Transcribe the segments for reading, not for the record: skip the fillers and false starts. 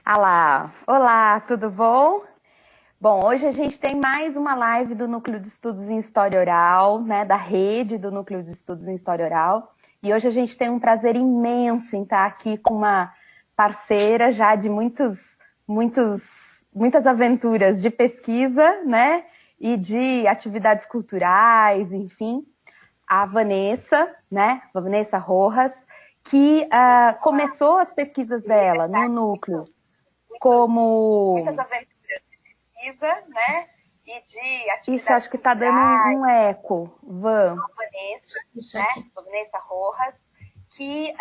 Olá, tudo bom? Bom, hoje a gente tem mais uma live do Núcleo de Estudos em História Oral, né, da rede do Núcleo de Estudos em História Oral. E hoje a gente tem um prazer imenso em estar aqui com uma parceira já de muitas aventuras de pesquisa, né, e de atividades culturais, enfim, a Vanessa, né, a Vanessa Rojas, que começou as pesquisas dela no núcleo Muitas como... aventuras de pesquisa, né? E de Isso, atividades acho que tá dando um culturais, eco, Van. a Vanessa, né? A Vanessa Rojas, que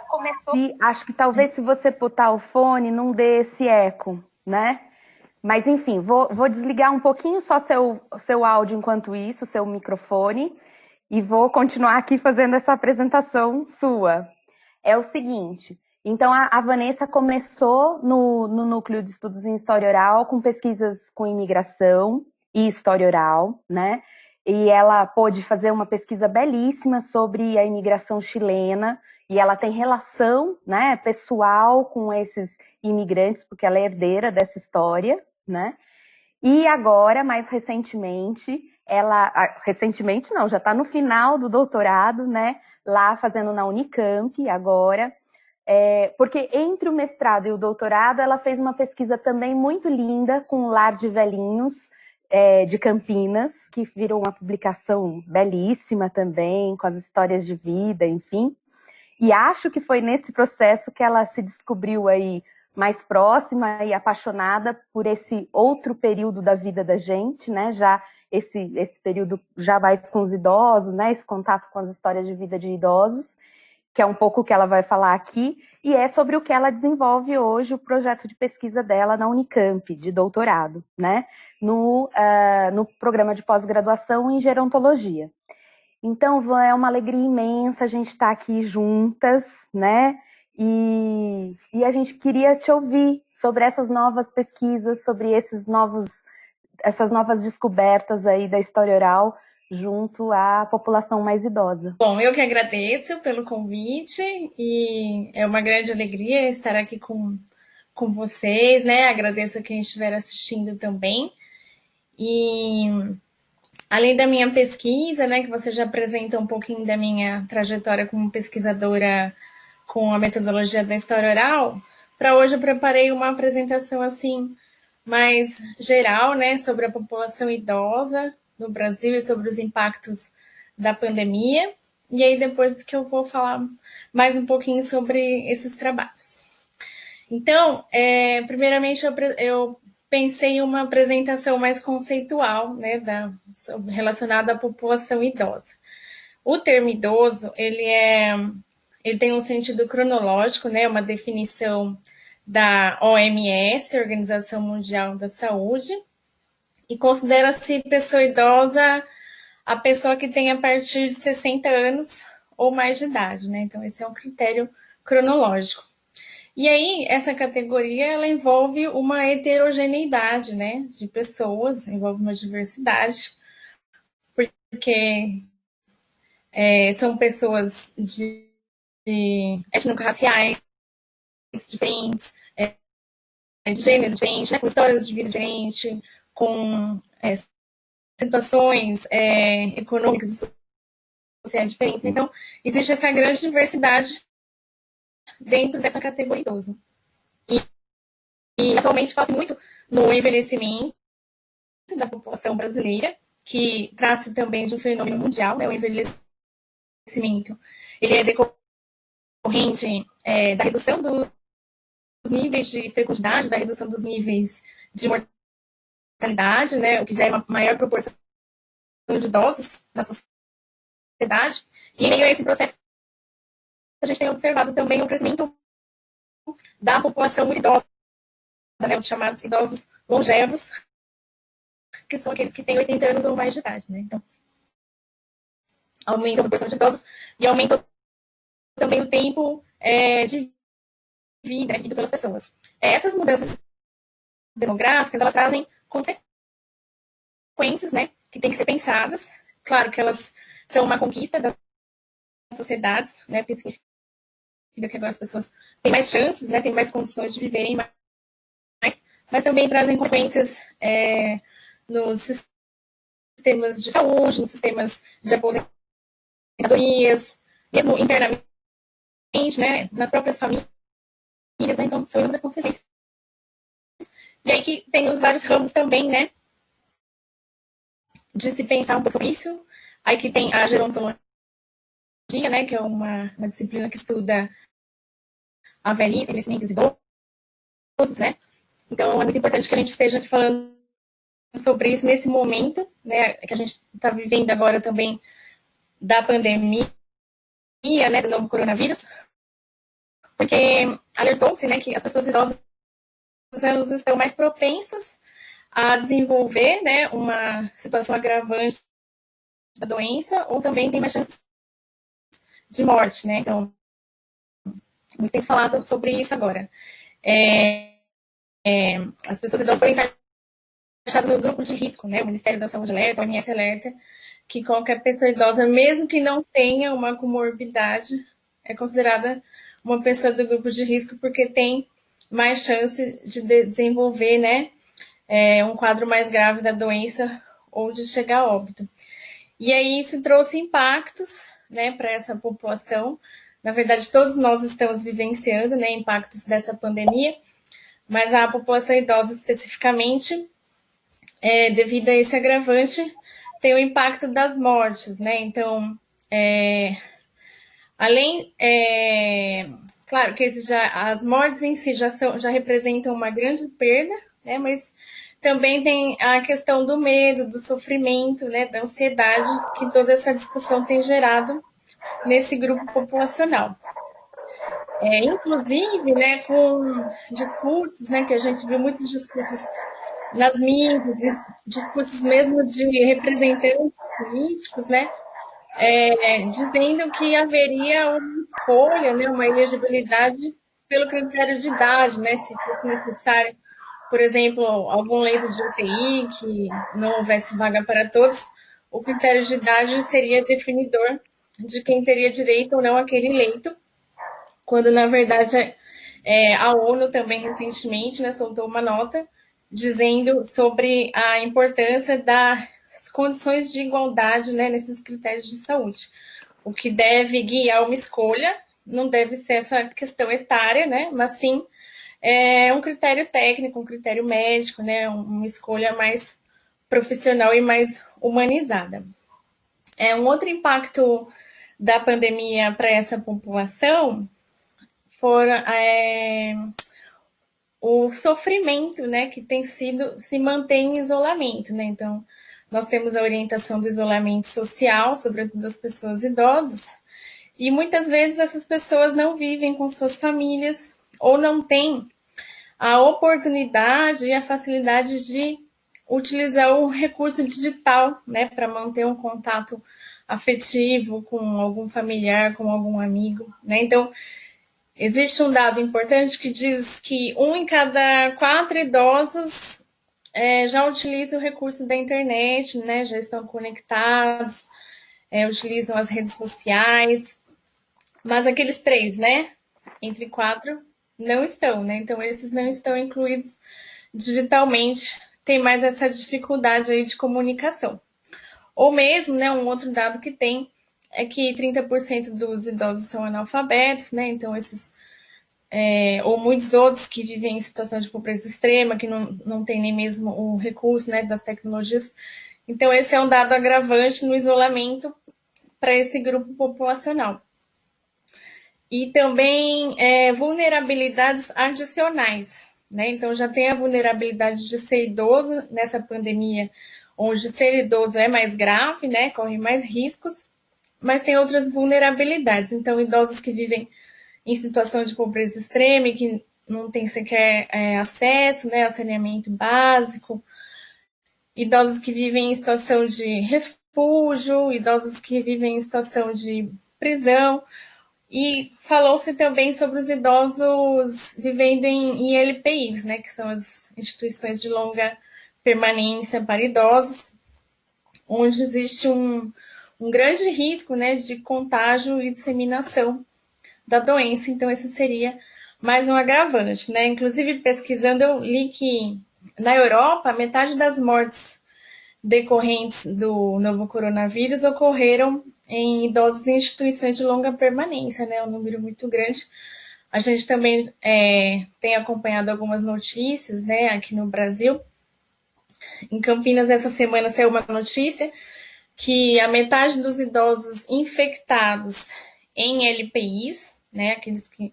começou. E acho que talvez se você botar o fone, não dê esse eco, né? Mas enfim, vou desligar um pouquinho só seu áudio enquanto isso, seu microfone, e vou continuar aqui fazendo essa apresentação sua. É o seguinte, então a Vanessa começou no Núcleo de Estudos em História Oral com pesquisas com imigração e história oral, né? E ela pôde fazer uma pesquisa belíssima sobre a imigração chilena, e ela tem relação, né, pessoal com esses imigrantes, porque ela é herdeira dessa história, né? E agora, mais recentemente, recentemente não, já está no final do doutorado, né? Lá fazendo na Unicamp agora, porque entre o mestrado e o doutorado, ela fez uma pesquisa também muito linda com o Lar de Velhinhos de Campinas, que virou uma publicação belíssima também, com as histórias de vida, enfim. E acho que foi nesse processo que ela se descobriu aí mais próxima e apaixonada por esse outro período da vida da gente, né? Já esse período já mais com os idosos, né? Esse contato com as histórias de vida de idosos, que é um pouco o que ela vai falar aqui, e é sobre o que ela desenvolve hoje, o projeto de pesquisa dela na Unicamp, de doutorado, né? No programa de pós-graduação em gerontologia. Então, Van, é uma alegria imensa a gente estar aqui juntas, né? E a gente queria te ouvir sobre essas novas pesquisas, sobre essas novas descobertas aí da história oral junto à população mais idosa. Bom, eu que agradeço pelo convite e é uma grande alegria estar aqui com vocês, né? Agradeço a quem estiver assistindo também. E além da minha pesquisa, né, que você já apresenta um pouquinho da minha trajetória como pesquisadora com a metodologia da história oral, para hoje eu preparei uma apresentação assim mais geral, né, sobre a população idosa no Brasil e sobre os impactos da pandemia. E aí depois que eu vou falar mais um pouquinho sobre esses trabalhos. Então, primeiramente eu pensei em uma apresentação mais conceitual, né, relacionada à população idosa. O termo idoso, ele tem um sentido cronológico, né, uma definição da OMS, Organização Mundial da Saúde, e considera-se pessoa idosa a pessoa que tem a partir de 60 anos ou mais de idade, né? Então, esse é um critério cronológico. E aí, essa categoria, ela envolve uma heterogeneidade, né, de pessoas, envolve uma diversidade, porque são pessoas de étnico-raciais diferentes, de gênero diferente, né, com histórias de vida diferentes, com situações econômicas e sociais diferentes. Então, existe essa grande diversidade dentro dessa categoria idoso. E atualmente fala-se muito no envelhecimento da população brasileira, que trata-se também de um fenômeno mundial, né, o envelhecimento. Ele é decorrente da redução dos níveis de fecundidade, da redução dos níveis de mortalidade, né, o que gera uma maior proporção de idosos na sociedade. E em meio a esse processo, a gente tem observado também um crescimento da população muito idosa, né, os chamados idosos longevos, que são aqueles que têm 80 anos ou mais de idade, né? Então, aumenta a proporção de idosos e aumenta também o tempo de vida, vivido pelas pessoas. Essas mudanças demográficas, elas trazem consequências, né, que têm que ser pensadas. Claro que elas são uma conquista das sociedades, né, porque significa que agora as pessoas têm mais chances, né, têm mais condições de viverem mas também trazem consequências nos sistemas de saúde, nos sistemas de aposentadorias, mesmo internamente, né, nas próprias famílias, né, então são inúmeras consequências. E aí que tem os vários ramos também, né, de se pensar um pouco sobre isso. Aí que tem a gerontologia, né, que é uma disciplina que estuda a velhice, envelhecimento dos idosos, né. Então é muito importante que a gente esteja aqui falando sobre isso nesse momento, né, que a gente está vivendo agora também da pandemia, né, do novo coronavírus, porque alertou-se, né, que as pessoas idosas elas estão mais propensas a desenvolver, né, uma situação agravante da doença, ou também tem mais chance de morte, né? Então, muito tem se falado sobre isso agora. As pessoas idosas podem estar achadas no grupo de risco, né? O Ministério da Saúde alerta, o OMS alerta, que qualquer pessoa idosa, mesmo que não tenha uma comorbidade, é considerada uma pessoa do grupo de risco porque tem mais chance de desenvolver, né, um quadro mais grave da doença ou de chegar a óbito. E aí isso trouxe impactos, né, para essa população. Na verdade, todos nós estamos vivenciando, né, impactos dessa pandemia, mas a população idosa especificamente, devido a esse agravante, tem o impacto das mortes, né? Então, além, claro que as mortes em si já representam uma grande perda, né? Mas também tem a questão do medo, do sofrimento, né? Da ansiedade que toda essa discussão tem gerado nesse grupo populacional. Inclusive, né, com discursos, né, que a gente viu muitos discursos nas mídias, discursos mesmo de representantes políticos, né, dizendo que haveria uma escolha, né, uma elegibilidade pelo critério de idade, né, se fosse necessário, por exemplo, algum leito de UTI que não houvesse vaga para todos, o critério de idade seria definidor de quem teria direito ou não àquele leito, quando na verdade a ONU também recentemente, né, soltou uma nota dizendo sobre a importância das condições de igualdade, né, nesses critérios de saúde. O que deve guiar uma escolha não deve ser essa questão etária, né, mas sim um critério técnico, um critério médico, né, uma escolha mais profissional e mais humanizada. Um outro impacto da pandemia para essa população foram o sofrimento, né, que se mantém em isolamento, né? Então, nós temos a orientação do isolamento social, sobretudo das pessoas idosas, e muitas vezes essas pessoas não vivem com suas famílias ou não têm a oportunidade e a facilidade de utilizar o recurso digital, né, para manter um contato afetivo com algum familiar, com algum amigo, né? Então, existe um dado importante que diz que 1 em cada 4 idosos já utiliza o recurso da internet, né? Já estão conectados, utilizam as redes sociais, mas aqueles 3, né? Entre 4 não estão, né? Então, esses não estão incluídos digitalmente, tem mais essa dificuldade aí de comunicação. Ou mesmo, né, um outro dado que tem é que 30% dos idosos são analfabetos, né? Então, ou muitos outros que vivem em situação de pobreza extrema, que não tem nem mesmo o recurso, né, das tecnologias. Então, esse é um dado agravante no isolamento para esse grupo populacional. E também vulnerabilidades adicionais, né? Então, já tem a vulnerabilidade de ser idoso nessa pandemia, onde ser idoso é mais grave, né? Corre mais riscos, mas tem outras vulnerabilidades. Então, idosos que vivem em situação de pobreza extrema e que não tem sequer acesso, né, a saneamento básico, idosos que vivem em situação de refúgio, idosos que vivem em situação de prisão, e falou-se também sobre os idosos vivendo em ILPIs, né, que são as instituições de longa permanência para idosos, onde existe um grande risco, né, de contágio e disseminação da doença. Então, esse seria mais um agravante, né? Inclusive, pesquisando, eu li que na Europa, metade das mortes decorrentes do novo coronavírus ocorreram em idosos em instituições de longa permanência, né? Um número muito grande. A gente também tem acompanhado algumas notícias, né, aqui no Brasil. Em Campinas, essa semana saiu uma notícia que a metade dos idosos infectados em LPIs, né, aqueles que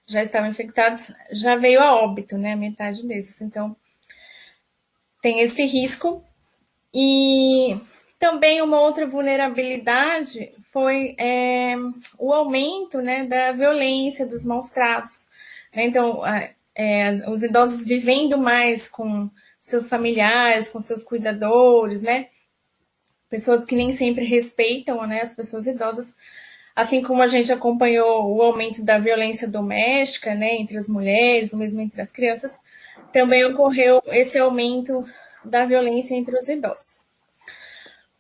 já estavam infectados, já veio a óbito, né, a metade desses. Então, tem esse risco. E também uma outra vulnerabilidade foi o aumento, né, da violência, dos maus tratos. Né? Então, os idosos vivendo mais com seus familiares, com seus cuidadores, né? Pessoas que nem sempre respeitam, né, as pessoas idosas. Assim como a gente acompanhou o aumento da violência doméstica, né, entre as mulheres, ou mesmo entre as crianças, também ocorreu esse aumento da violência entre os idosos.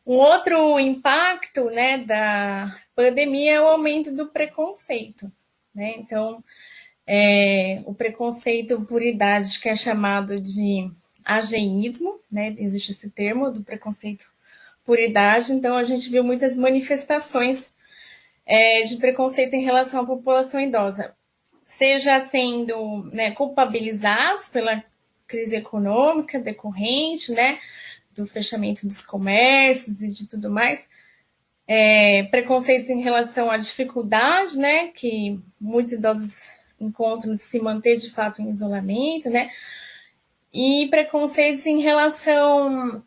Um outro impacto, né, da pandemia é o aumento do preconceito, né? Então, o preconceito por idade, que é chamado de ageísmo, né? Existe esse termo do preconceito por idade. Então, a gente viu muitas manifestações de preconceito em relação à população idosa, seja sendo, né, culpabilizados pela crise econômica decorrente, né, do fechamento dos comércios e de tudo mais, preconceitos em relação à dificuldade, né, que muitos idosos encontram de se manter de fato em isolamento, né, e preconceitos em relação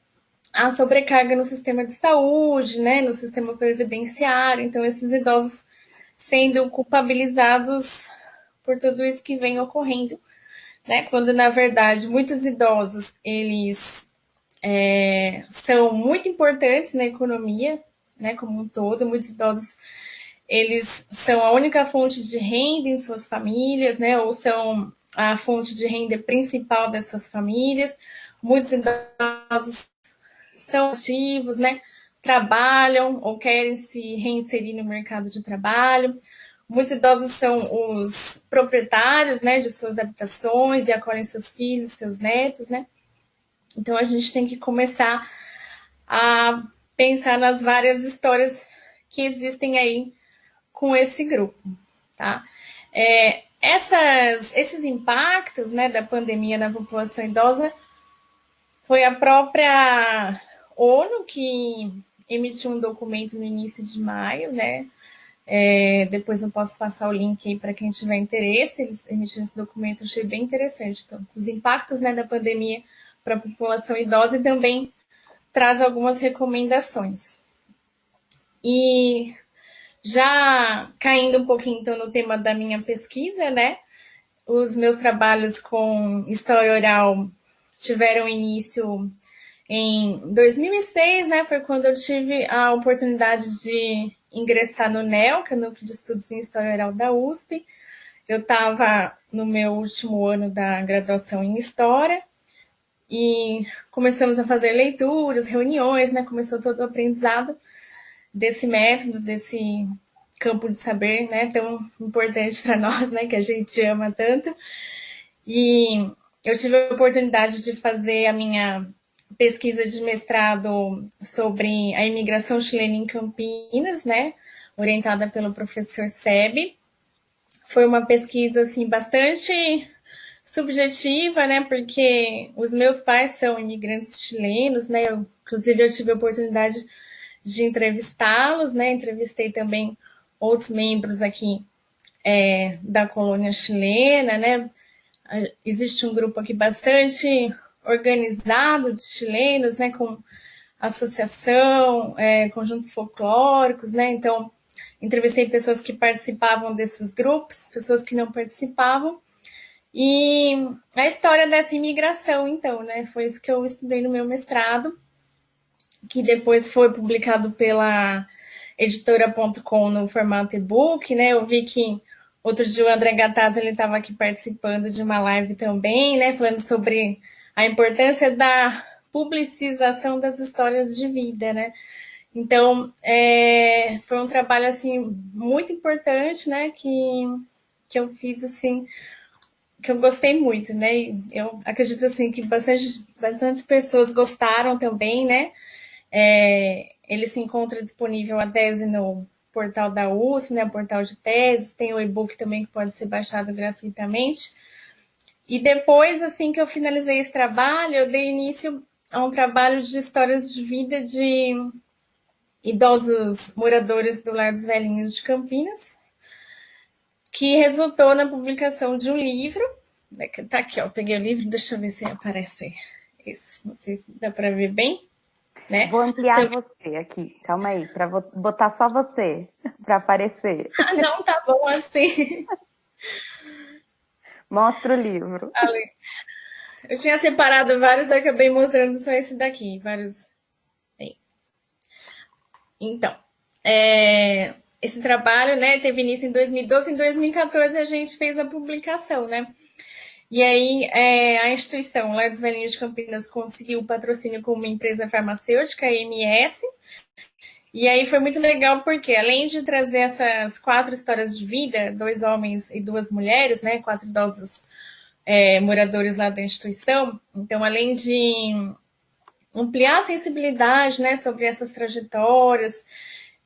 à sobrecarga no sistema de saúde, né, no sistema previdenciário. Então, esses idosos sendo culpabilizados por tudo isso que vem ocorrendo, né, quando na verdade muitos idosos eles são muito importantes na economia, né, como um todo. Muitos idosos eles são a única fonte de renda em suas famílias, né, ou são a fonte de renda principal dessas famílias. Muitos idosos são ativos, né, trabalham ou querem se reinserir no mercado de trabalho. Muitos idosos são os proprietários, né, de suas habitações e acolhem seus filhos, seus netos, né. Então, a gente tem que começar a pensar nas várias histórias que existem aí com esse grupo, tá? Esses impactos, né, da pandemia na população idosa foi a própria ONU que emitiu um documento no início de maio, né? Depois eu posso passar o link aí para quem tiver interesse. Eles emitiram esse documento, eu achei bem interessante. Então, os impactos, né, da pandemia para a população idosa, e também traz algumas recomendações. E já caindo um pouquinho então no tema da minha pesquisa, né? Os meus trabalhos com história oral tiveram início em 2006, né? Foi quando eu tive a oportunidade de ingressar no NEL, que é o Núcleo de Estudos em História Oral da USP. Eu estava no meu último ano da graduação em História e começamos a fazer leituras, reuniões, né? Começou todo o aprendizado desse método, desse campo de saber, né? Tão importante para nós, né? Que a gente ama tanto. E eu tive a oportunidade de fazer a minha pesquisa de mestrado sobre a imigração chilena em Campinas, né? Orientada pelo professor Sebe. Foi uma pesquisa, assim, bastante subjetiva, né? Porque os meus pais são imigrantes chilenos, né? Inclusive, eu tive a oportunidade de entrevistá-los, né? Entrevistei também outros membros aqui da colônia chilena, né? Existe um grupo aqui bastante organizado de chilenos, né? Com associação, conjuntos folclóricos, né? Então, entrevistei pessoas que participavam desses grupos, pessoas que não participavam. E a história dessa imigração, então, né? Foi isso que eu estudei no meu mestrado, que depois foi publicado pela editora.com no formato e-book, né? Eu vi que outro dia o André Gataz, ele estava aqui participando de uma live também, né? Falando sobre a importância da publicização das histórias de vida, né? Então, foi um trabalho, assim, muito importante, né? Que eu fiz, assim, que eu gostei muito, né? Eu acredito assim que bastante pessoas gostaram também, né? Ele se encontra disponível a tese no portal da USP, né? Portal de teses, tem o e-book também que pode ser baixado gratuitamente. E depois, assim que eu finalizei esse trabalho, eu dei início a um trabalho de histórias de vida de idosos moradores do Lar dos Velhinhos de Campinas, que resultou na publicação de um livro. Tá aqui, ó, peguei o livro, deixa eu ver se aparece esse, não sei se dá para ver bem, né? Vou ampliar você aqui, calma aí, para botar só você, para aparecer. Ah, não, tá bom assim. Mostra o livro. Eu tinha separado vários, acabei mostrando só esse daqui, vários. Bem. Então, esse trabalho, né, teve início em 2012, em 2014 a gente fez a publicação, né? E aí a instituição Lar dos Velhinhos de Campinas conseguiu o patrocínio com uma empresa farmacêutica, a MS. E aí foi muito legal porque, além de trazer essas 4 histórias de vida, 2 homens e 2 mulheres, né, 4 idosos moradores lá da instituição, então além de ampliar a sensibilidade, né, sobre essas trajetórias,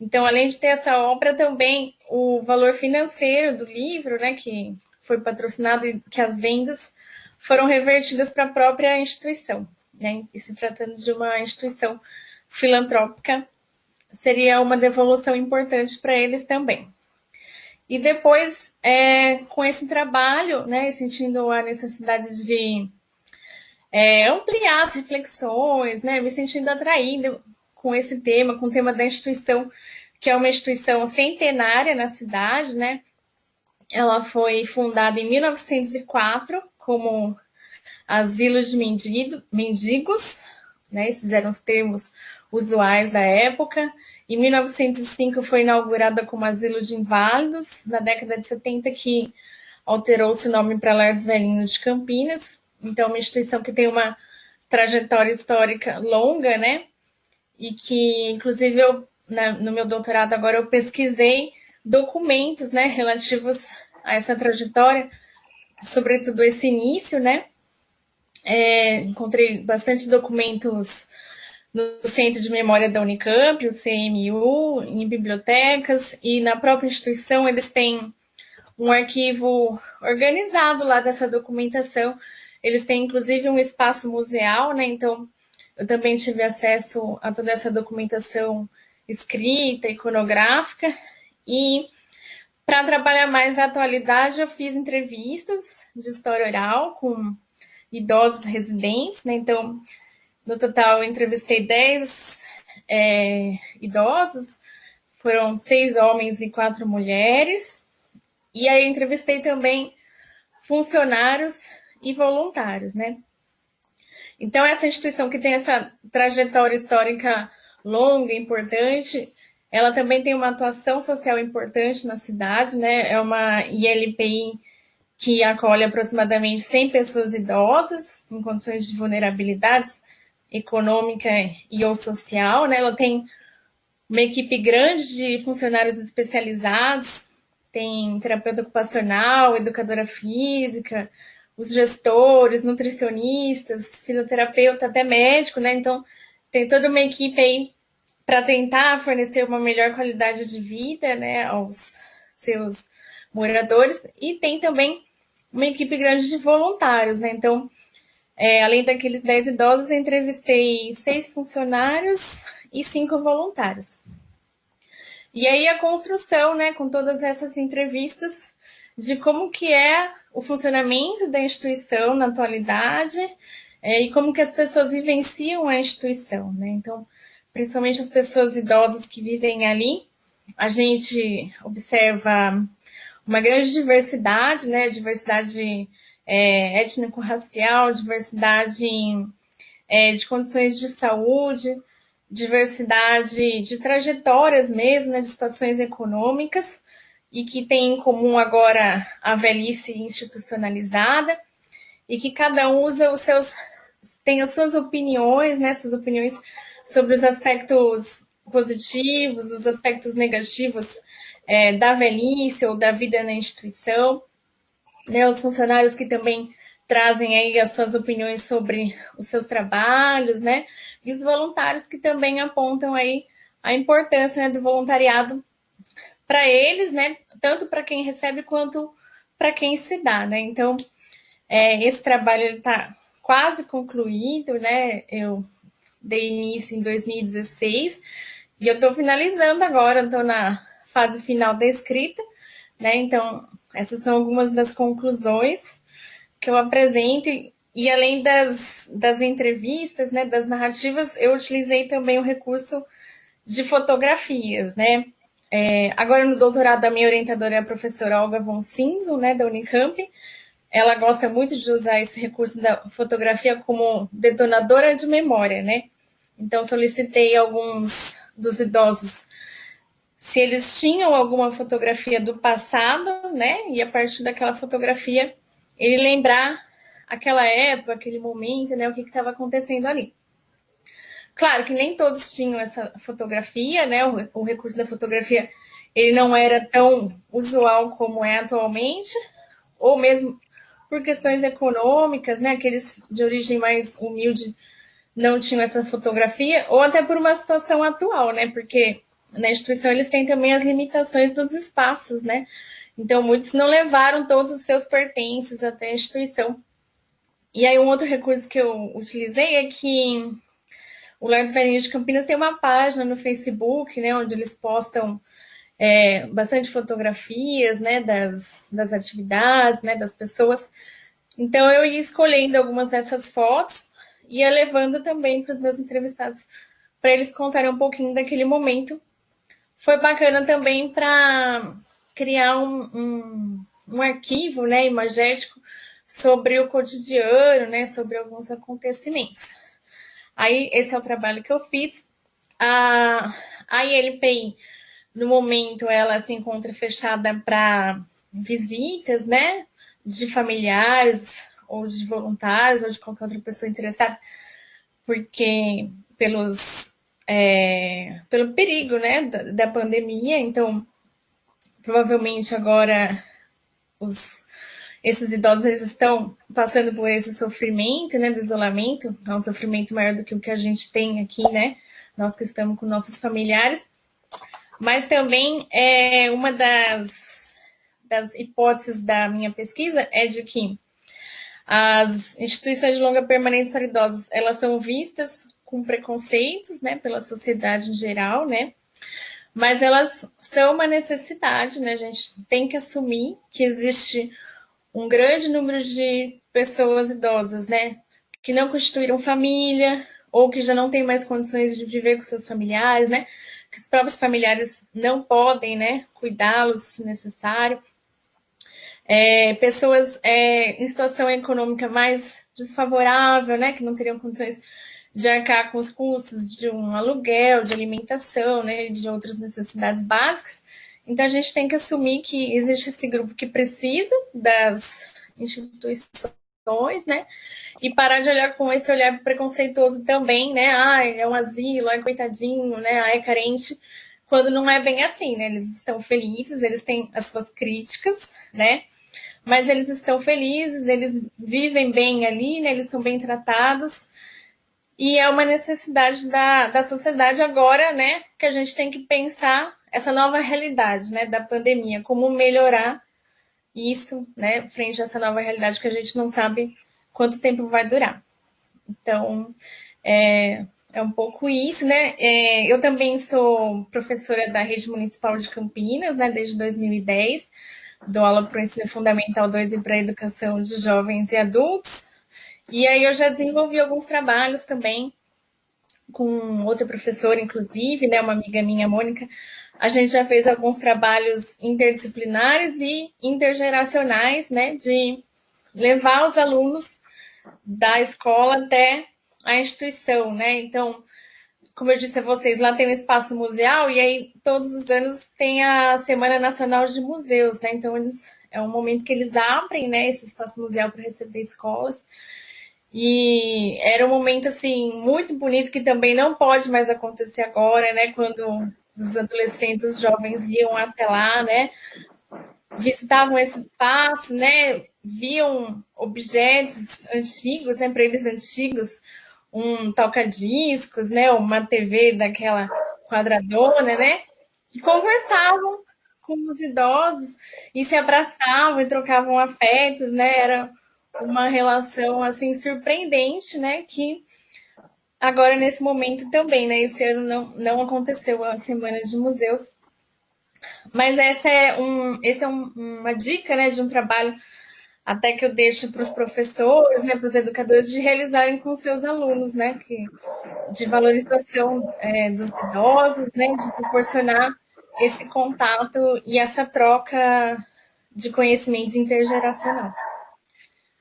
então além de ter essa obra também, o valor financeiro do livro, né, que foi patrocinado e que as vendas foram revertidas para a própria instituição, né, e se tratando de uma instituição filantrópica, seria uma devolução importante para eles também. E depois, com esse trabalho, né, sentindo a necessidade de ampliar as reflexões, né, me sentindo atraída com esse tema, com o tema da instituição, que é uma instituição centenária na cidade, né? Ela foi fundada em 1904 como asilo de mendigos, né? Esses eram os termos usuais da época. Em 1905 foi inaugurada como asilo de inválidos, na década de 70 que alterou-se o nome para Lar dos Velhinhos de Campinas. Então, uma instituição que tem uma trajetória histórica longa, né? E que, inclusive, no meu doutorado agora eu pesquisei documentos, né, relativos a essa trajetória, sobretudo esse início, né? Encontrei bastante documentos no Centro de Memória da Unicamp, o CMU, em bibliotecas, e na própria instituição eles têm um arquivo organizado lá dessa documentação. Eles têm, inclusive, um espaço museal, né? Então, eu também tive acesso a toda essa documentação escrita, iconográfica. E, para trabalhar mais a atualidade, eu fiz entrevistas de história oral com idosos residentes, né? Então, no total, eu entrevistei 10 idosos, foram 6 homens e 4 mulheres. E aí entrevistei também funcionários e voluntários, né? Então, essa instituição que tem essa trajetória histórica longa e importante, ela também tem uma atuação social importante na cidade, né? É uma ILPI que acolhe aproximadamente 100 pessoas idosas em condições de vulnerabilidade econômica e ou social, né? Ela tem uma equipe grande de funcionários especializados, tem terapeuta ocupacional, educadora física, os gestores, nutricionistas, fisioterapeuta, até médico, né? Então, tem toda uma equipe aí para tentar fornecer uma melhor qualidade de vida, né, aos seus moradores. E tem também uma equipe grande de voluntários, né? Então, além daqueles 10 idosos, eu entrevistei 6 funcionários e 5 voluntários. E aí a construção, né, com todas essas entrevistas, de como que é o funcionamento da instituição na atualidade e como que as pessoas vivenciam a instituição, né? Então, principalmente as pessoas idosas que vivem ali, a gente observa uma grande diversidade, né? Diversidade étnico-racial, diversidade de condições de saúde, diversidade de trajetórias mesmo, né, de situações econômicas, e que tem em comum agora a velhice institucionalizada, e que cada um tem as suas opiniões, né, suas opiniões sobre os aspectos positivos, os aspectos negativos da velhice ou da vida na instituição. né, os funcionários que também trazem aí as suas opiniões sobre os seus trabalhos, né, e os voluntários que também apontam aí a importância, né, do voluntariado para eles, né, tanto para quem recebe quanto para quem se dá, né. Então, esse trabalho está quase concluído, né, eu dei início em 2016 e eu estou finalizando agora, estou na fase final da escrita, né, então essas são algumas das conclusões que eu apresento e além das entrevistas, né, das narrativas, eu utilizei também o recurso de fotografias, né. Agora no doutorado a minha orientadora é a professora Olga von Sinson, né, da Unicamp. Ela gosta muito de usar esse recurso da fotografia como detonadora de memória, né. Então solicitei alguns dos idosos se eles tinham alguma fotografia do passado, né, e a partir daquela fotografia ele lembrar aquela época, aquele momento, né, o que estava acontecendo ali. Claro que nem todos tinham essa fotografia, né, o recurso da fotografia ele não era tão usual como é atualmente, ou mesmo por questões econômicas, né, aqueles de origem mais humilde não tinham essa fotografia, ou até por uma situação atual, né, porque na instituição eles têm também as limitações dos espaços, né, então muitos não levaram todos os seus pertences até a instituição. E aí um outro recurso que eu utilizei é que o Lar dos Velhinhos de Campinas tem uma página no Facebook, né, onde eles postam bastante fotografias, né, das atividades, né, das pessoas. Então eu ia escolhendo algumas dessas fotos e ia levando também para os meus entrevistados para eles contarem um pouquinho daquele momento. Foi bacana também para criar um arquivo, né, imagético sobre o cotidiano, né, sobre alguns acontecimentos. Aí esse é o trabalho que eu fiz. A ILPI, no momento, ela se encontra fechada para visitas, né, de familiares ou de voluntários ou de qualquer outra pessoa interessada, porque pelo perigo, né, da pandemia. Então, provavelmente agora esses idosos eles estão passando por esse sofrimento, né, do isolamento, é um sofrimento maior do que o que a gente tem aqui, né, nós que estamos com nossos familiares, mas também uma das hipóteses da minha pesquisa é de que as instituições de longa permanência para idosos, elas são vistas com preconceitos, né, pela sociedade em geral, né, mas elas são uma necessidade, né, a gente tem que assumir que existe um grande número de pessoas idosas, né, que não constituíram família ou que já não têm mais condições de viver com seus familiares, né, que os próprios familiares não podem, né, cuidá-los se necessário. Pessoas em situação econômica mais desfavorável, né, que não teriam condições de arcar com os custos de um aluguel, de alimentação, né, de outras necessidades básicas. Então a gente tem que assumir que existe esse grupo que precisa das instituições, né, e parar de olhar com esse olhar preconceituoso também, né, é um asilo, coitadinho, né, é carente, quando não é bem assim, né, eles estão felizes, eles têm as suas críticas, né, mas eles estão felizes, eles vivem bem ali, né, eles são bem tratados, e é uma necessidade da sociedade agora, né, que a gente tem que pensar essa nova realidade, né, da pandemia, como melhorar isso, né, frente a essa nova realidade que a gente não sabe quanto tempo vai durar. Então, é um pouco isso, né, eu também sou professora da Rede Municipal de Campinas, né, desde 2010, dou aula para o Ensino Fundamental 2 e para a Educação de Jovens e Adultos, e aí eu já desenvolvi alguns trabalhos também com outra professora, inclusive, né, uma amiga minha, Mônica. A gente já fez alguns trabalhos interdisciplinares e intergeracionais, né, de levar os alunos da escola até a instituição, né? Então, como eu disse a vocês, lá tem um espaço museal e aí todos os anos tem a Semana Nacional de Museus, né? Então, é um momento que eles abrem, né, esse espaço museal para receber escolas. E era um momento, assim, muito bonito, que também não pode mais acontecer agora, né? Quando os adolescentes, os jovens iam até lá, né? Visitavam esse espaço, né? viam objetos antigos, né, para eles antigos, um toca-discos, né, uma TV daquela quadradona, né, e conversavam com os idosos e se abraçavam e trocavam afetos, né, era uma relação assim surpreendente, né, que agora nesse momento também, né, esse ano não aconteceu a semana de museus, mas esse é uma dica, né, de um trabalho até que eu deixo para os professores, né, para os educadores de realizarem com seus alunos, né, de valorização dos idosos, né, de proporcionar esse contato e essa troca de conhecimentos intergeracional.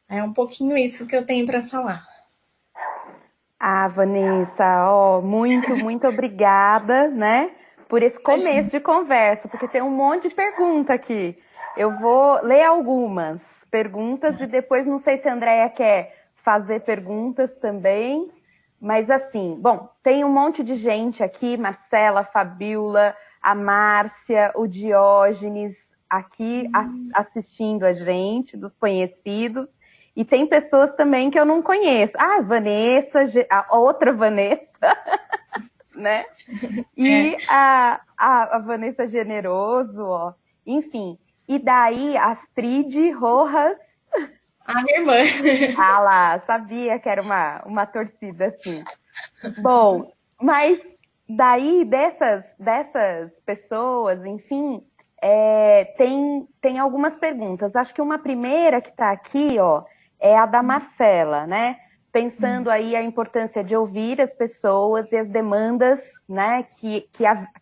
É um pouquinho isso que eu tenho para falar. Ah, Vanessa, ó, muito obrigada, né, por esse começo de conversa, porque tem um monte de pergunta aqui. Eu vou ler algumas perguntas e depois não sei se a Andrea quer fazer perguntas também, mas assim, bom, tem um monte de gente aqui, Marcela, Fabiola, a Márcia, o Diógenes aqui assistindo a gente, dos conhecidos. E tem pessoas também que eu não conheço. Ah, Vanessa, a outra Vanessa, né? E a Vanessa Generoso, ó. Enfim. E daí, Astrid Rojas. A minha irmã. Ah lá, sabia que era uma torcida assim. Bom, mas daí dessas pessoas, enfim, tem algumas perguntas. Acho que uma primeira que está aqui, ó, é a da Marcela, né? Pensando aí a importância de ouvir as pessoas e as demandas, né, que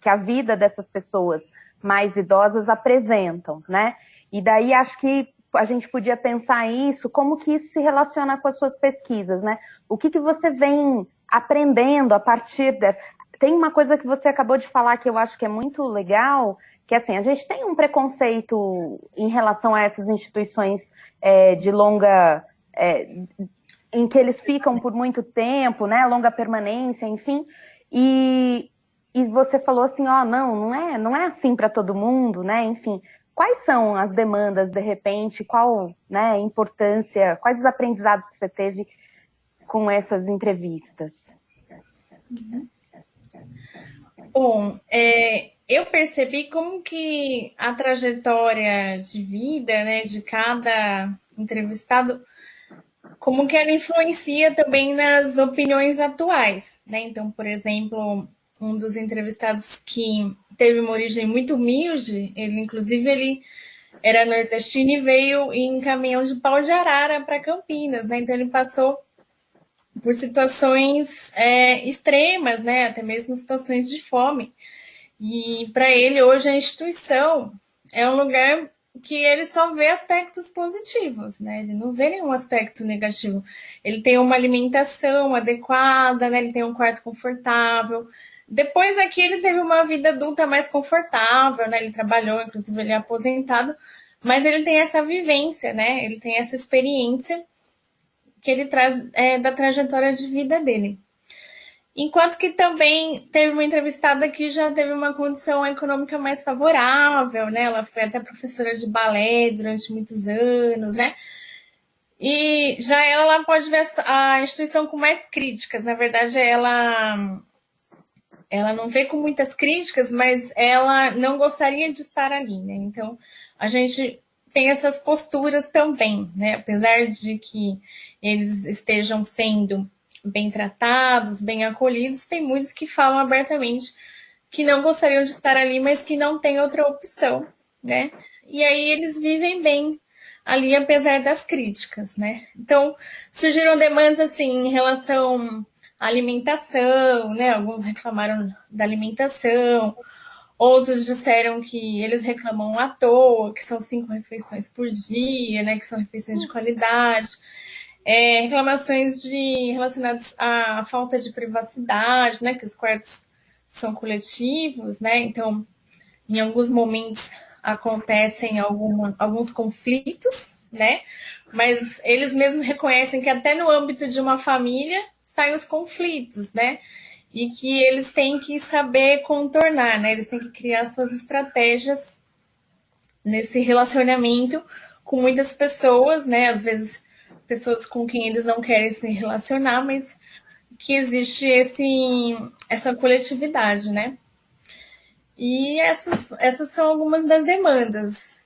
a vida dessas pessoas mais idosas apresentam, né? E daí acho que a gente podia pensar isso, como que isso se relaciona com as suas pesquisas, né? O que você vem aprendendo a partir dessa... Tem uma coisa que você acabou de falar que eu acho que é muito legal, que assim, a gente tem um preconceito em relação a essas instituições de longa... em que eles ficam por muito tempo, né? Longa permanência, enfim. E você falou assim, ó, não é assim para todo mundo, né? Enfim, quais são as demandas, de repente? Qual, né, importância? Quais os aprendizados que você teve com essas entrevistas? Bom, eu percebi como que a trajetória de vida, né, de cada entrevistado, como que ela influencia também nas opiniões atuais, né? Então, por exemplo, um dos entrevistados que teve uma origem muito humilde, ele era nordestino e veio em caminhão de pau de arara para Campinas, né? Então ele passou por situações extremas, né? Até mesmo situações de fome. E para ele hoje a instituição é um lugar que ele só vê aspectos positivos, né? Ele não vê nenhum aspecto negativo. Ele tem uma alimentação adequada, né? Ele tem um quarto confortável. Depois aqui ele teve uma vida adulta mais confortável, né? Ele trabalhou, inclusive ele é aposentado, mas ele tem essa vivência, né? Ele tem essa experiência que ele traz da trajetória de vida dele. Enquanto que também teve uma entrevistada que já teve uma condição econômica mais favorável, né? Ela foi até professora de balé durante muitos anos, né? E já ela pode ver a instituição com mais críticas. Na verdade, ela não vê com muitas críticas, mas ela não gostaria de estar ali, né? Então, a gente tem essas posturas também, né? Apesar de que eles estejam sendo bem tratados, bem acolhidos, tem muitos que falam abertamente que não gostariam de estar ali, mas que não tem outra opção, né? E aí eles vivem bem ali, apesar das críticas, né? Então, surgiram demandas, assim, em relação à alimentação, né? Alguns reclamaram da alimentação, outros disseram que eles reclamam à toa, que são 5 refeições por dia, né? Que são refeições de qualidade. Reclamações relacionadas à falta de privacidade, né? Que os quartos são coletivos, né? Então, em alguns momentos acontecem alguns conflitos, né? Mas eles mesmos reconhecem que até no âmbito de uma família saem os conflitos, né? E que eles têm que saber contornar, né? Eles têm que criar suas estratégias nesse relacionamento com muitas pessoas, né? Às vezes pessoas com quem eles não querem se relacionar, mas que existe essa coletividade, né? E essas são algumas das demandas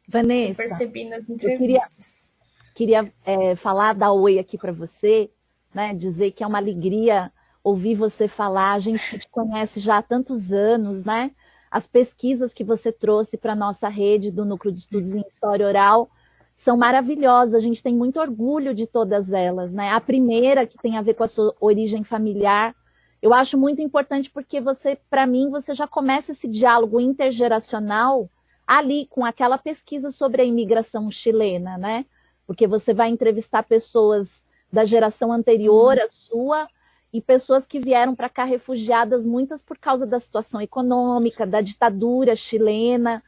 que eu Vanessa, percebi nas eu queria, entrevistas. queria falar, dar oi aqui para você, né? Dizer que é uma alegria ouvir você falar, a gente que te conhece já há tantos anos, né? As pesquisas que você trouxe para a nossa rede do Núcleo de Estudos em História Oral são maravilhosas, a gente tem muito orgulho de todas elas, né? A primeira, que tem a ver com a sua origem familiar, eu acho muito importante porque você, para mim, você já começa esse diálogo intergeracional ali com aquela pesquisa sobre a imigração chilena, né? Porque você vai entrevistar pessoas da geração anterior à sua e pessoas que vieram para cá refugiadas, muitas por causa da situação econômica, da ditadura chilena.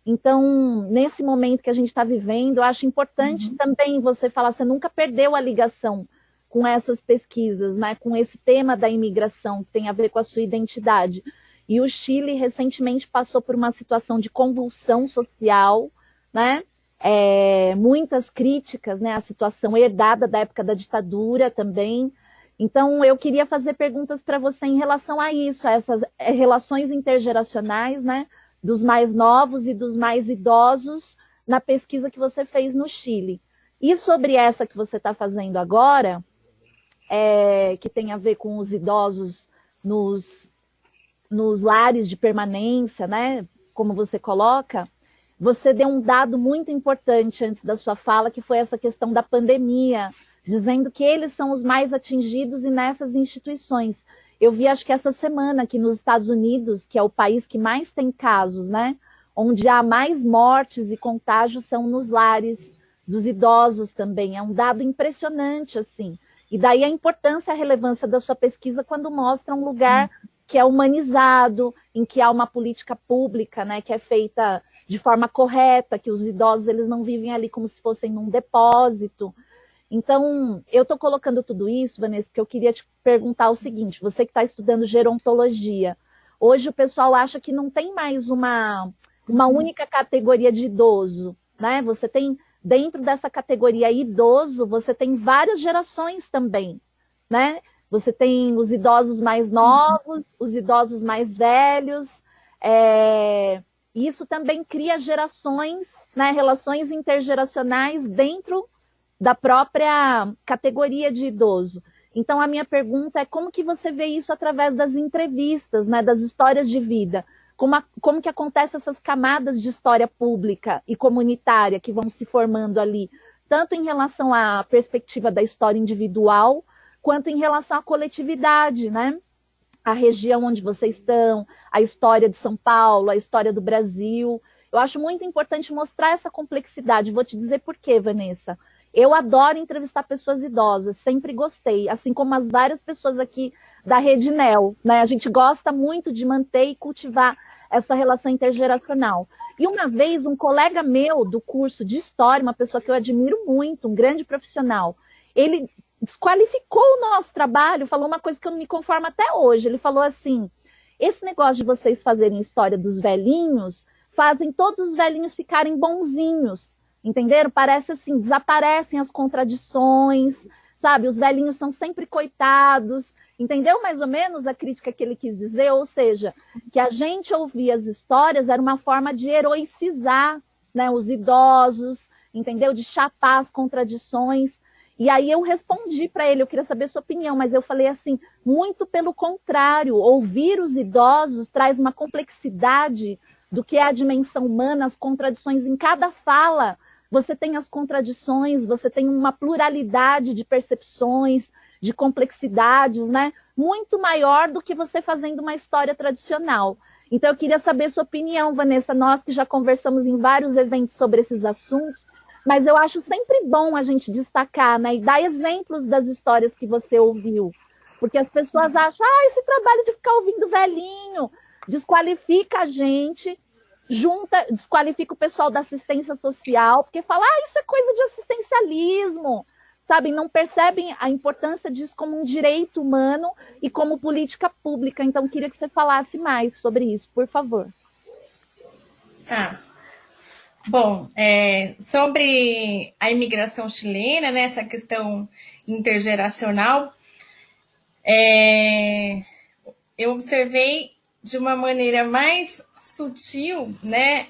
Então, nesse momento que a gente está vivendo, eu acho importante também você falar, você nunca perdeu a ligação com essas pesquisas, né? Com esse tema da imigração, que tem a ver com a sua identidade. E o Chile recentemente passou por uma situação de convulsão social, né? Muitas críticas, né? A situação herdada da época da ditadura também. Então, eu queria fazer perguntas para você em relação a isso, a essas relações intergeracionais, né? Dos mais novos e dos mais idosos na pesquisa que você fez no Chile. E sobre essa que você está fazendo agora, que tem a ver com os idosos nos lares de permanência, né? Como você coloca, você deu um dado muito importante antes da sua fala, que foi essa questão da pandemia, dizendo que eles são os mais atingidos e nessas instituições. Eu vi, acho que essa semana, aqui nos Estados Unidos, que é o país que mais tem casos, né? Onde há mais mortes e contágios são nos lares dos idosos também. É um dado impressionante, assim. E daí a importância, a relevância da sua pesquisa quando mostra um lugar que é humanizado, em que há uma política pública, né, que é feita de forma correta, que os idosos eles não vivem ali como se fossem num depósito. Então, eu estou colocando tudo isso, Vanessa, porque eu queria te perguntar o seguinte, você que está estudando gerontologia, hoje o pessoal acha que não tem mais uma única categoria de idoso, né? Você tem, dentro dessa categoria idoso, você tem várias gerações também, né? Você tem os idosos mais novos, os idosos mais velhos, isso também cria gerações, né, relações intergeracionais dentro da própria categoria de idoso. Então, a minha pergunta é como que você vê isso através das entrevistas, né, das histórias de vida? Como que acontecem essas camadas de história pública e comunitária que vão se formando ali, tanto em relação à perspectiva da história individual, quanto em relação à coletividade, né? A região onde vocês estão, a história de São Paulo, a história do Brasil. Eu acho muito importante mostrar essa complexidade. Vou te dizer por quê, Vanessa. Eu adoro entrevistar pessoas idosas, sempre gostei, assim como as várias pessoas aqui da Rede NEL, né? A gente gosta muito de manter e cultivar essa relação intergeracional. E uma vez, um colega meu do curso de História, uma pessoa que eu admiro muito, um grande profissional, ele desqualificou o nosso trabalho, falou uma coisa que eu não me conformo até hoje. Ele falou assim, esse negócio de vocês fazerem história dos velhinhos, fazem todos os velhinhos ficarem bonzinhos, entenderam? Parece assim, desaparecem as contradições, sabe? Os velhinhos são sempre coitados, entendeu mais ou menos a crítica que ele quis dizer? Ou seja, que a gente ouvir as histórias era uma forma de heroicizar, né, os idosos, entendeu? De chapar as contradições. E aí eu respondi para ele, eu queria saber sua opinião, mas eu falei assim, muito pelo contrário, ouvir os idosos traz uma complexidade do que é a dimensão humana, as contradições em cada fala. Você tem as contradições, você tem uma pluralidade de percepções, de complexidades, né? Muito maior do que você fazendo uma história tradicional. Então eu queria saber sua opinião, Vanessa, nós que já conversamos em vários eventos sobre esses assuntos, mas eu acho sempre bom a gente destacar, né, e dar exemplos das histórias que você ouviu. Porque as pessoas acham, esse trabalho de ficar ouvindo velhinho, desqualifica a gente, desqualifica o pessoal da assistência social, porque fala, isso é coisa de assistencialismo, sabe? Não percebem a importância disso como um direito humano e como política pública. Então, queria que você falasse mais sobre isso, por favor. Tá. Bom, sobre a imigração chilena, né, essa questão intergeracional, eu observei de uma maneira mais sutil, né,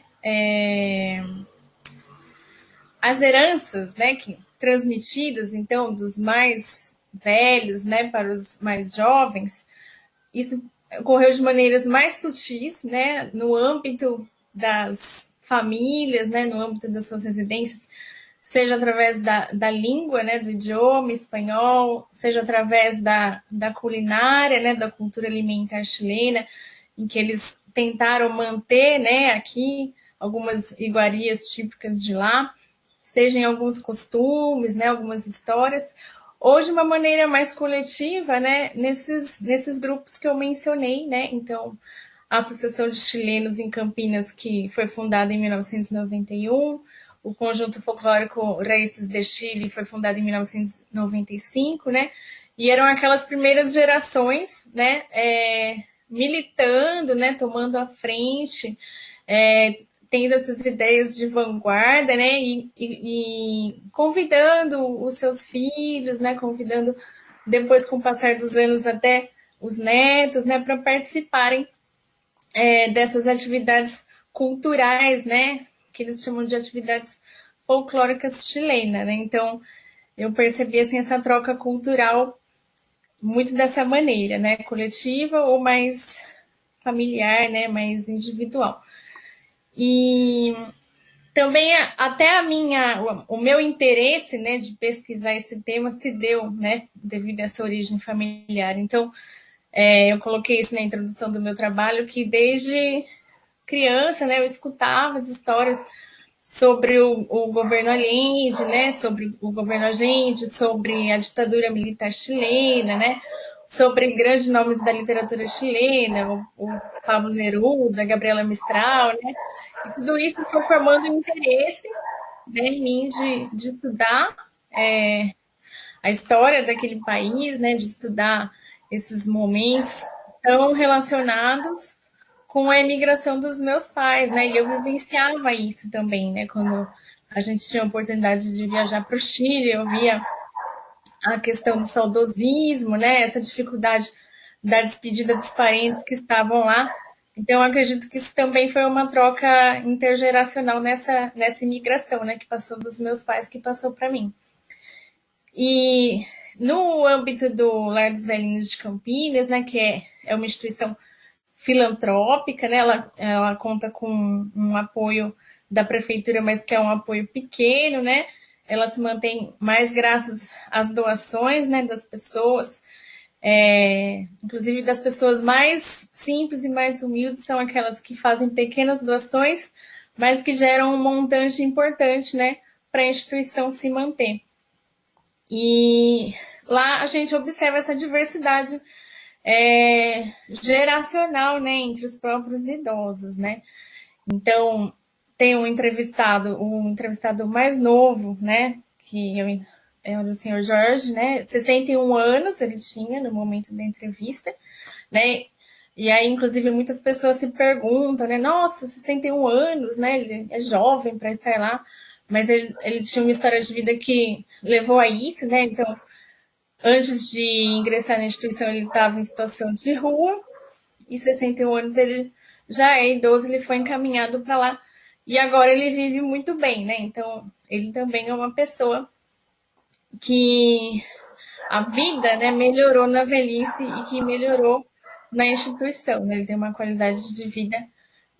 as heranças, né, que transmitidas, então, dos mais velhos, né, para os mais jovens. Isso ocorreu de maneiras mais sutis, né, no âmbito das famílias, né, no âmbito das suas residências, seja através da língua, né, do idioma espanhol, seja através da culinária, né, da cultura alimentar chilena, em que eles tentaram manter, né, aqui algumas iguarias típicas de lá, seja em alguns costumes, né, algumas histórias, ou de uma maneira mais coletiva, né, nesses grupos que eu mencionei, né, então a Associação de Chilenos em Campinas, que foi fundada em 1991, o Conjunto Folclórico Raíces de Chile foi fundado em 1995, né, e eram aquelas primeiras gerações, né, militando, né, tomando a frente, tendo essas ideias de vanguarda, né, e convidando os seus filhos, né, convidando depois, com o passar dos anos, até os netos, né, para participarem dessas atividades culturais, né, que eles chamam de atividades folclóricas chilenas, né, então eu percebi, assim, essa troca cultural muito dessa maneira, né, coletiva ou mais familiar, né, mais individual. E também até o meu interesse, né, de pesquisar esse tema se deu, né, devido a essa origem familiar. Então, eu coloquei isso na introdução do meu trabalho, que desde criança, né, eu escutava as histórias sobre o governo Allende, né, sobre o governo Allende, sobre a ditadura militar chilena, né, sobre grandes nomes da literatura chilena, o Pablo Neruda, Gabriela Mistral, né, e tudo isso foi formando um interesse, né, em mim de estudar a história daquele país, né, de estudar esses momentos tão relacionados com a imigração dos meus pais, né? E eu vivenciava isso também, né? Quando a gente tinha a oportunidade de viajar para o Chile, eu via a questão do saudosismo, né? Essa dificuldade da despedida dos parentes que estavam lá. Então, eu acredito que isso também foi uma troca intergeracional nessa imigração, né? Que passou dos meus pais, que passou para mim. E no âmbito do Lar dos Velhinhos de Campinas, né? Que é uma instituição filantrópica, né? Ela conta com um apoio da prefeitura, mas que é um apoio pequeno, né? Ela se mantém mais graças às doações, né, das pessoas, inclusive das pessoas mais simples e mais humildes, são aquelas que fazem pequenas doações, mas que geram um montante importante, né, para a instituição se manter. E lá a gente observa essa diversidade geracional, né, entre os próprios idosos, né. Então, tem um entrevistado mais novo, né, que é o senhor Jorge, né, 61 anos ele tinha no momento da entrevista, né, e aí, inclusive, muitas pessoas se perguntam, né, nossa, 61 anos, né, ele é jovem para estar lá, mas ele tinha uma história de vida que levou a isso, né, então, antes de ingressar na instituição, ele estava em situação de rua, e 61 anos ele já é idoso, ele foi encaminhado para lá, e agora ele vive muito bem, né? Então, ele também é uma pessoa que a vida, né, melhorou na velhice e que melhorou na instituição, né? Ele tem uma qualidade de vida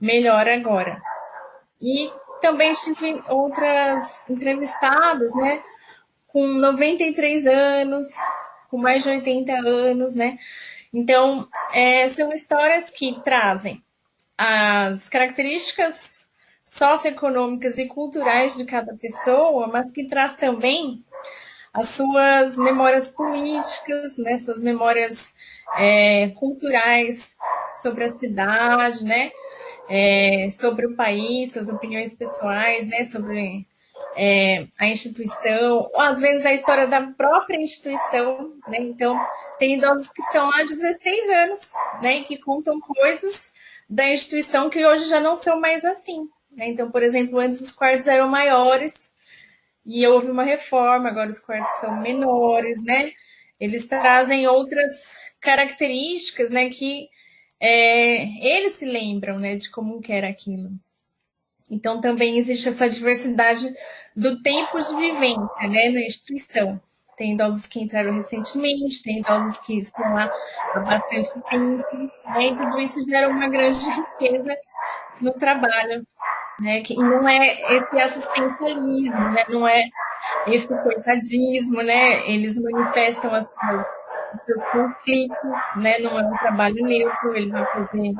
melhor agora. E também tive outras entrevistadas, né, com 93 anos, com mais de 80 anos, né? Então, são histórias que trazem as características socioeconômicas e culturais de cada pessoa, mas que traz também as suas memórias políticas, né, suas memórias culturais sobre a cidade, né, sobre o país, suas opiniões pessoais, né, sobre a instituição, ou às vezes a história da própria instituição, né? Então, tem idosos que estão lá há 16 anos, né, e que contam coisas da instituição que hoje já não são mais assim, né? Então, por exemplo, antes os quartos eram maiores e houve uma reforma, agora os quartos são menores, né? Eles trazem outras características, né, que eles se lembram, né, de como que era aquilo. Então, também existe essa diversidade do tempo de vivência, né, na instituição. Tem idosos que entraram recentemente, tem idosos que estão lá há bastante tempo, né, e tudo isso gera uma grande riqueza no trabalho, né, e não é esse assistencialismo, né, não é esse coitadismo, né, eles manifestam os seus conflitos, né, não é um trabalho neutro, ele vai fazer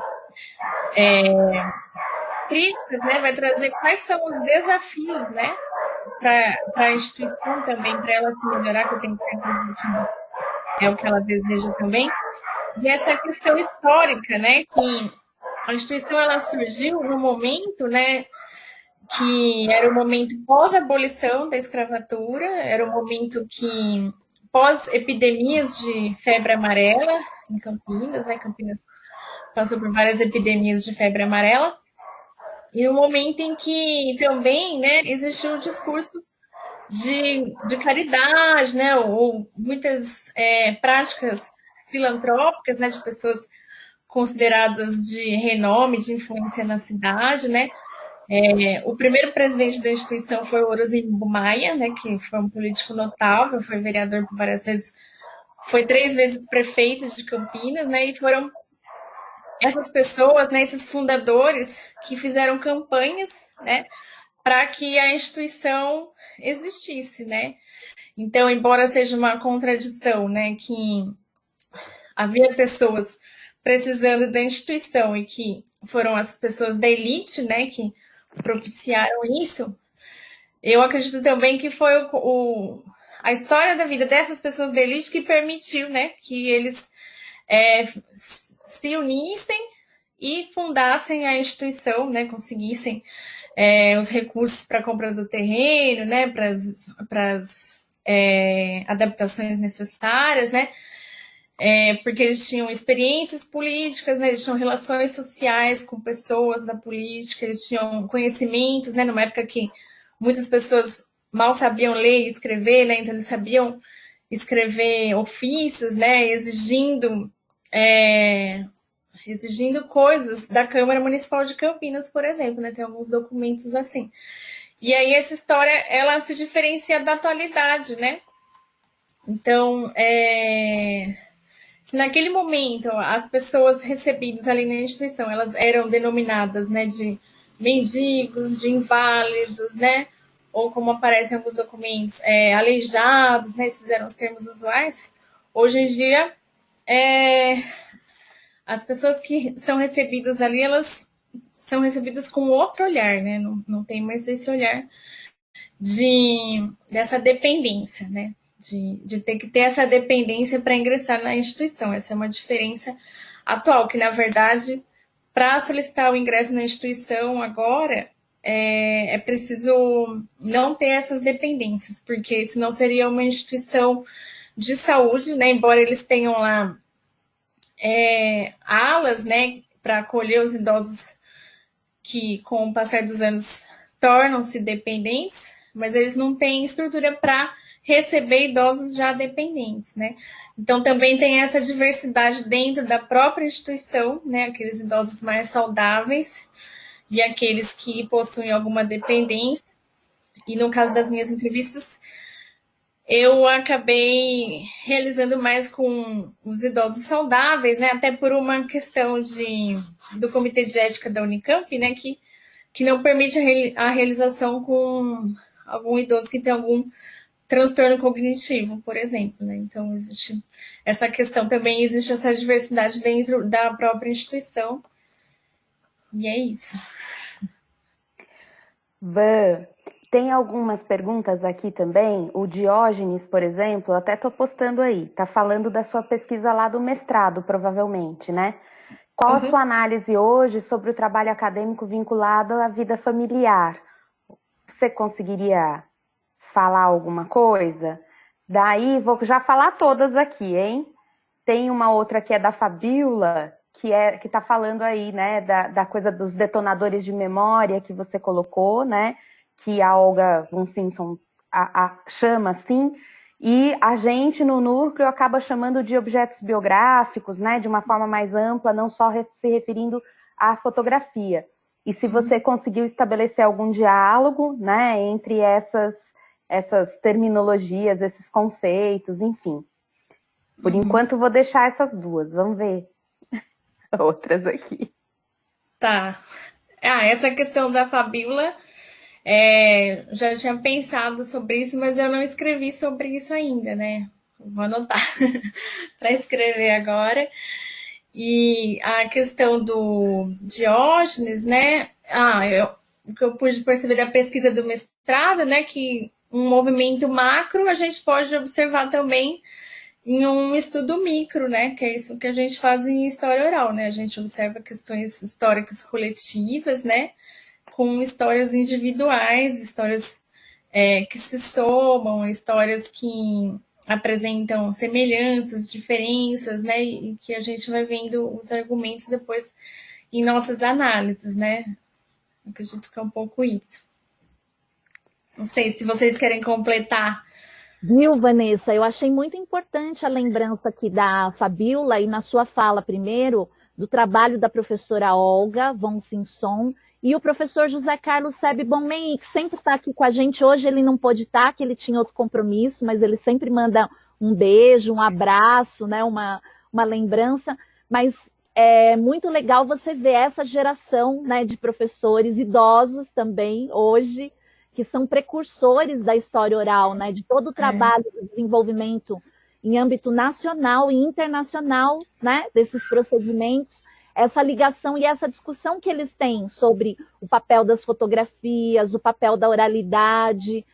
críticas, né, vai trazer quais são os desafios, né, para a instituição também, para ela se melhorar, que eu tenho certeza que é o que ela deseja também. E essa questão histórica, né, que a instituição ela surgiu no momento, né, que era o momento pós-abolição da escravatura, era o momento que pós-epidemias de febre amarela em Campinas, né, Campinas passou por várias epidemias de febre amarela, e um momento em que também, né, existiu um discurso de caridade, né, ou muitas práticas filantrópicas, né, de pessoas consideradas de renome, de influência na cidade, né. O primeiro presidente da instituição foi o Orozimbo Maia, né, que foi um político notável, foi vereador por várias vezes, foi 3 vezes prefeito de Campinas, né, e foram essas pessoas, né, esses fundadores que fizeram campanhas, né, para que a instituição existisse, né. Então, embora seja uma contradição, né, que havia pessoas precisando da instituição e que foram as pessoas da elite, né, que propiciaram isso, eu acredito também que foi a história da vida dessas pessoas da elite que permitiu, né, que eles se unissem e fundassem a instituição, né, conseguissem os recursos para a compra do terreno, né, para as adaptações necessárias, né, porque eles tinham experiências políticas, né, eles tinham relações sociais com pessoas da política, eles tinham conhecimentos, né, numa época que muitas pessoas mal sabiam ler e escrever, né, então eles sabiam escrever ofícios, né, exigindo coisas da Câmara Municipal de Campinas, por exemplo, né, tem alguns documentos assim. E aí essa história, ela se diferencia da atualidade, né, então, se naquele momento as pessoas recebidas ali na instituição, elas eram denominadas, né, de mendigos, de inválidos, né, ou como aparece em alguns documentos, aleijados, né, esses eram os termos usuais, hoje em dia, as pessoas que são recebidas ali, elas são recebidas com outro olhar, né, não tem mais esse olhar dessa dependência, né, de ter que ter essa dependência para ingressar na instituição. Essa é uma diferença atual, que na verdade, para solicitar o ingresso na instituição agora, é preciso não ter essas dependências, porque senão seria uma instituição de saúde, né, embora eles tenham lá alas, né, para acolher os idosos que, com o passar dos anos, tornam-se dependentes, mas eles não têm estrutura para receber idosos já dependentes, né? Então, também tem essa diversidade dentro da própria instituição, né? Aqueles idosos mais saudáveis e aqueles que possuem alguma dependência. E no caso das minhas entrevistas, eu acabei realizando mais com os idosos saudáveis, né? Até por uma questão do Comitê de Ética da Unicamp, né? Que não permite a realização com algum idoso que tem algum transtorno cognitivo, por exemplo, né? Então, existe essa questão também, existe essa diversidade dentro da própria instituição. E é isso. Van, tem algumas perguntas aqui também. O Diógenes, por exemplo, eu até estou postando aí, está falando da sua pesquisa lá do mestrado, provavelmente, né? Qual a sua análise hoje sobre o trabalho acadêmico vinculado à vida familiar? Você conseguiria falar alguma coisa? Daí, vou já falar todas aqui, hein? Tem uma outra que é da Fabiola, que está falando aí, né, da coisa dos detonadores de memória que você colocou, né, que a Olga von Simpson chama assim, e a gente no núcleo acaba chamando de objetos biográficos, né, de uma forma mais ampla, não só se referindo à fotografia. E se você conseguiu estabelecer algum diálogo, né, entre essas terminologias, esses conceitos, enfim. Por enquanto, vou deixar essas duas. Vamos ver outras aqui. Tá. Essa questão da fabíola, já tinha pensado sobre isso, mas eu não escrevi sobre isso ainda, né? Vou anotar para escrever agora. E a questão do Diógenes, né? O que eu pude perceber da pesquisa do mestrado, né? Que um movimento macro a gente pode observar também em um estudo micro, né? Que é isso que a gente faz em história oral, né? A gente observa questões históricas coletivas, né? Com histórias individuais, histórias que se somam, histórias que apresentam semelhanças, diferenças, né? E que a gente vai vendo os argumentos depois em nossas análises, né? Acredito que é um pouco isso. Não sei se vocês querem completar. Viu, Vanessa? Eu achei muito importante a lembrança aqui da Fabíola e na sua fala primeiro do trabalho da professora Olga von Simpson e o professor José Carlos Sebe Bonmei, que sempre está aqui com a gente. Hoje ele não pôde estar, que ele tinha outro compromisso, mas ele sempre manda um beijo, um abraço, né, uma lembrança. Mas é muito legal você ver essa geração, né, de professores idosos também, hoje, que são precursores da história oral, né, de todo o trabalho de desenvolvimento em âmbito nacional e internacional, né, desses procedimentos, essa ligação e essa discussão que eles têm sobre o papel das fotografias, o papel da oralidade.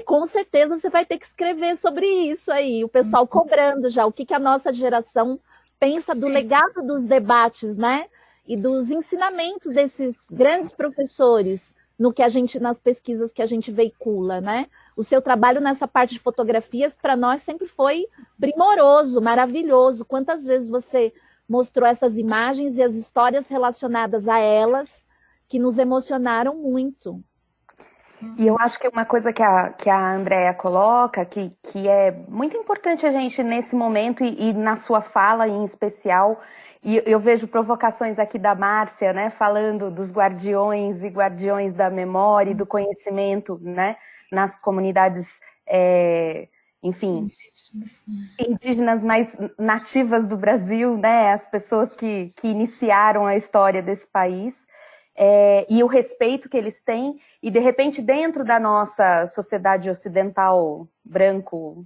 Com certeza você vai ter que escrever sobre isso aí, o pessoal cobrando já, o que a nossa geração pensa do legado dos debates, né, e dos ensinamentos desses grandes professores, nas pesquisas que a gente veicula, né? O seu trabalho nessa parte de fotografias, para nós, sempre foi primoroso, maravilhoso. Quantas vezes você mostrou essas imagens e as histórias relacionadas a elas, que nos emocionaram muito. E eu acho que uma coisa que a Andrea coloca, que é muito importante a gente, nesse momento, e na sua fala em especial, e eu vejo provocações aqui da Márcia, né, falando dos guardiões e guardiões da memória e do conhecimento, né, nas comunidades, enfim, indígenas mais nativas do Brasil, né, as pessoas que iniciaram a história desse país, e o respeito que eles têm, e de repente dentro da nossa sociedade ocidental, branco,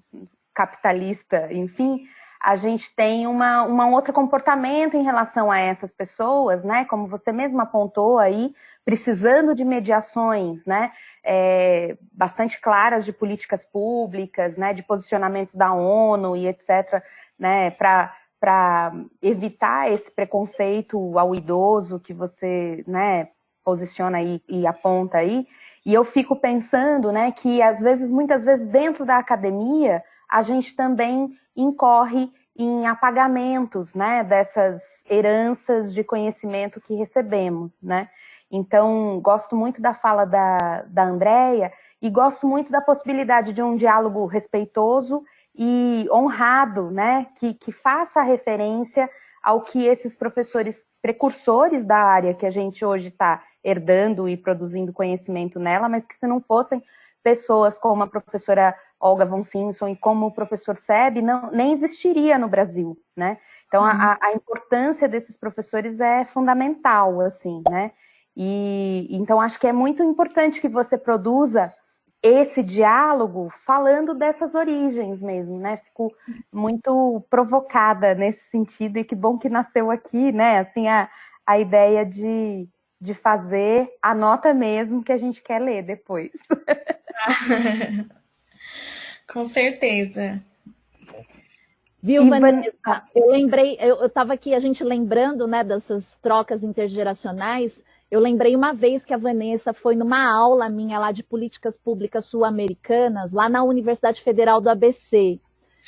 capitalista, enfim, a gente tem um outro comportamento em relação a essas pessoas, né? Como você mesma apontou aí, precisando de mediações, né? Bastante claras de políticas públicas, né? De posicionamento da ONU e etc., né? Para evitar esse preconceito ao idoso que você, né, posiciona aí e aponta aí. E eu fico pensando, né, que muitas vezes dentro da academia a gente também incorre em apagamentos, né, dessas heranças de conhecimento que recebemos, né? Então, gosto muito da fala da Andrea e gosto muito da possibilidade de um diálogo respeitoso e honrado, né, que faça referência ao que esses professores precursores da área que a gente hoje está herdando e produzindo conhecimento nela, mas que se não fossem pessoas como a professora Olga von Simpson e como o professor Sebe, nem existiria no Brasil, né? Então, a importância desses professores é fundamental, assim, né? E então, acho que é muito importante que você produza esse diálogo falando dessas origens mesmo, né? Fico muito provocada nesse sentido, e que bom que nasceu aqui, né? Assim, a ideia de fazer a nota mesmo que a gente quer ler depois. Com certeza. Viu, Vanessa? Eu lembrei, eu estava aqui, a gente lembrando, né, dessas trocas intergeracionais. Eu lembrei uma vez que a Vanessa foi numa aula minha lá de políticas públicas sul-americanas, lá na Universidade Federal do ABC.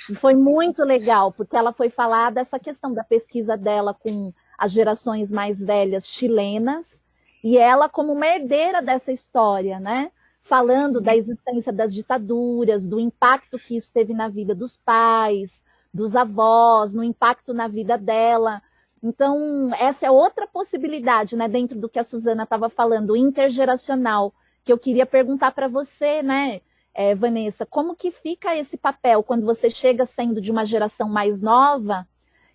E foi muito legal, porque ela foi falar dessa questão da pesquisa dela com as gerações mais velhas chilenas, e ela como uma herdeira dessa história, né? Falando da existência das ditaduras, do impacto que isso teve na vida dos pais, dos avós, no impacto na vida dela. Então, essa é outra possibilidade, né, dentro do que a Suzana estava falando, intergeracional, que eu queria perguntar para você, né, Vanessa, como que fica esse papel quando você chega sendo de uma geração mais nova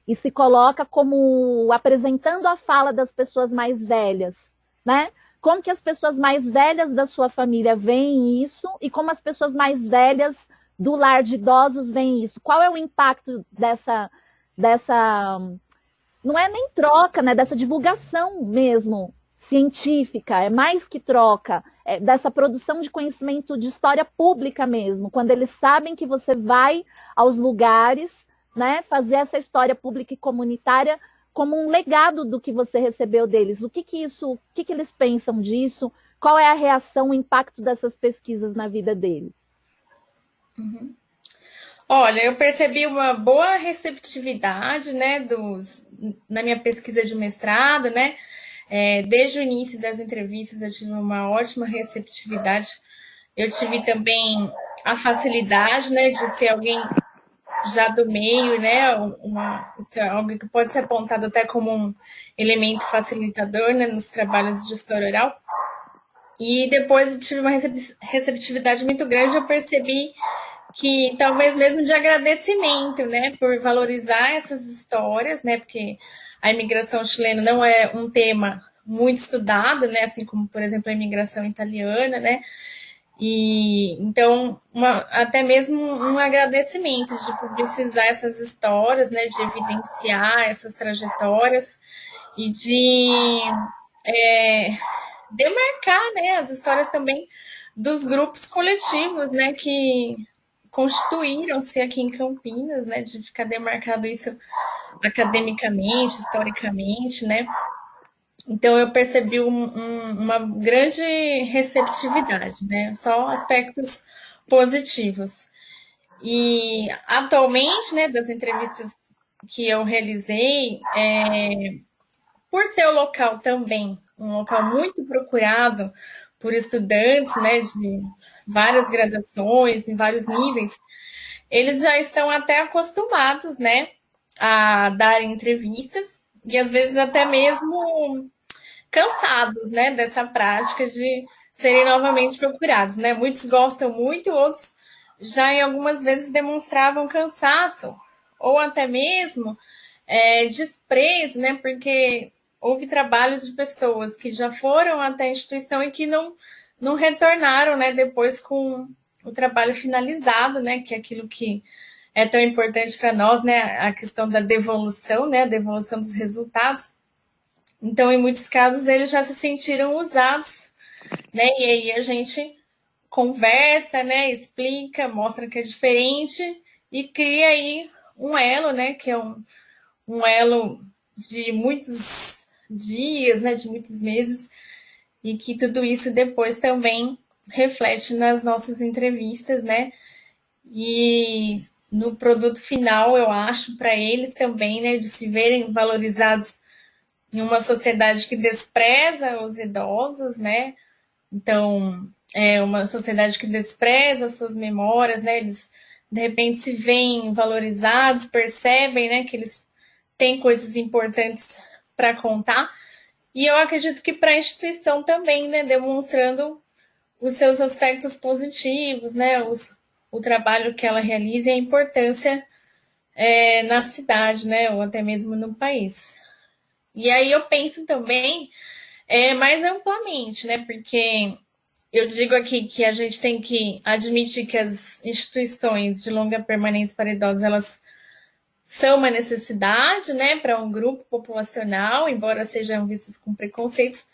e se coloca como apresentando a fala das pessoas mais velhas, né? Como que as pessoas mais velhas da sua família veem isso e como as pessoas mais velhas do lar de idosos veem isso? Qual é o impacto dessa não é nem troca, né? Dessa divulgação mesmo científica, é mais que troca, é dessa produção de conhecimento de história pública mesmo, quando eles sabem que você vai aos lugares, né, fazer essa história pública e comunitária como um legado do que você recebeu deles. O que eles pensam disso? Qual é a reação, o impacto dessas pesquisas na vida deles? Uhum. Olha, eu percebi uma boa receptividade, né, na minha pesquisa de mestrado, né, desde o início das entrevistas eu tive uma ótima receptividade. Eu tive também a facilidade, né, de ser alguém já do meio, né, isso é algo que pode ser apontado até como um elemento facilitador, né, nos trabalhos de história oral. E depois eu tive uma receptividade muito grande, eu percebi que talvez mesmo de agradecimento, né, por valorizar essas histórias, né, porque a imigração chilena não é um tema muito estudado, né, assim como, por exemplo, a imigração italiana, né, e então até mesmo um agradecimento de publicizar essas histórias, né, de evidenciar essas trajetórias e de demarcar, né, as histórias também dos grupos coletivos, né, que constituíram-se aqui em Campinas, né, de ficar demarcado isso academicamente, historicamente, né. Então eu percebi uma grande receptividade, né, só aspectos positivos. E atualmente, né, das entrevistas que eu realizei, por ser o local também um local muito procurado por estudantes, né, de várias graduações, em vários níveis, eles já estão até acostumados, né, a dar entrevistas e às vezes até mesmo cansados, né, dessa prática de serem novamente procurados, né? Muitos gostam muito, outros já em algumas vezes demonstravam cansaço ou até mesmo desprezo, né? Porque houve trabalhos de pessoas que já foram até a instituição e que não retornaram, né? Depois com o trabalho finalizado, né? Que é aquilo que é tão importante para nós, né? A questão da devolução, né? A devolução dos resultados. Então, em muitos casos, eles já se sentiram usados, né? E aí a gente conversa, né? Explica, mostra que é diferente e cria aí um elo, né? Que é um elo de muitos dias, né? De muitos meses e que tudo isso depois também reflete nas nossas entrevistas, né? E no produto final, eu acho, para eles também, né? De se verem valorizados em uma sociedade que despreza os idosos, né? Então, é uma sociedade que despreza suas memórias, né? Eles, de repente, se veem valorizados, percebem, né? Que eles têm coisas importantes para contar. E eu acredito que para a instituição também, né? Demonstrando os seus aspectos positivos, né? O trabalho que ela realiza e a importância na cidade, né? Ou até mesmo no país. E aí eu penso também mais amplamente, né? Porque eu digo aqui que a gente tem que admitir que as instituições de longa permanência para idosos, elas são uma necessidade, né, para um grupo populacional, embora sejam vistas com preconceitos,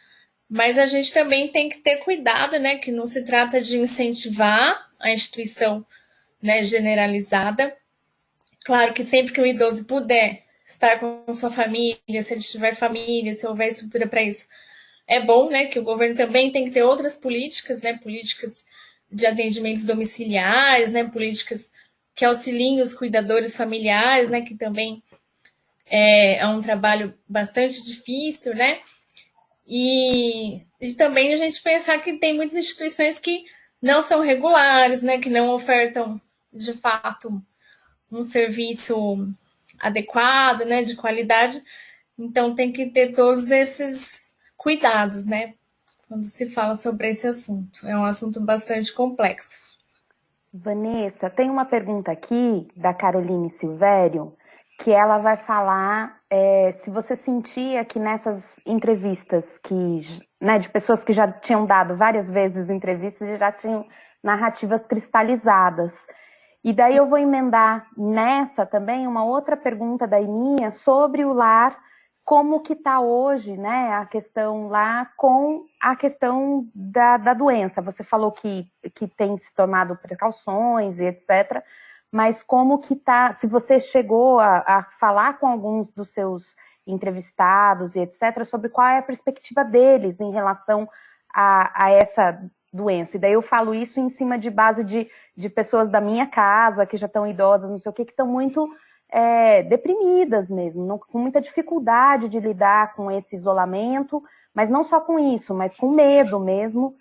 mas a gente também tem que ter cuidado, né, que não se trata de incentivar a instituição, né, generalizada. Claro que sempre que o idoso puder estar com sua família, se ele tiver família, se houver estrutura para isso, é bom, né, que o governo também tem que ter outras políticas, né, políticas de atendimentos domiciliares, né, políticas que auxiliem os cuidadores familiares, né, que também é um trabalho bastante difícil, né? E também a gente pensar que tem muitas instituições que não são regulares, né? Que não ofertam, de fato, um serviço adequado, né? De qualidade. Então tem que ter todos esses cuidados, né? Quando se fala sobre esse assunto. É um assunto bastante complexo. Vanessa, tem uma pergunta aqui da Caroline Silvério, que ela vai falar se você sentia que nessas entrevistas né, de pessoas que já tinham dado várias vezes entrevistas e já tinham narrativas cristalizadas. E daí eu vou emendar nessa também uma outra pergunta da Ininha sobre o lar, como que está hoje, né, a questão lá com a questão da doença. Você falou que tem se tomado precauções e etc., mas como que está, se você chegou a falar com alguns dos seus entrevistados e etc., sobre qual é a perspectiva deles em relação a essa doença. E daí eu falo isso em cima de base de pessoas da minha casa, que já estão idosas, não sei o que estão muito deprimidas mesmo, com muita dificuldade de lidar com esse isolamento, mas não só com isso, mas com medo mesmo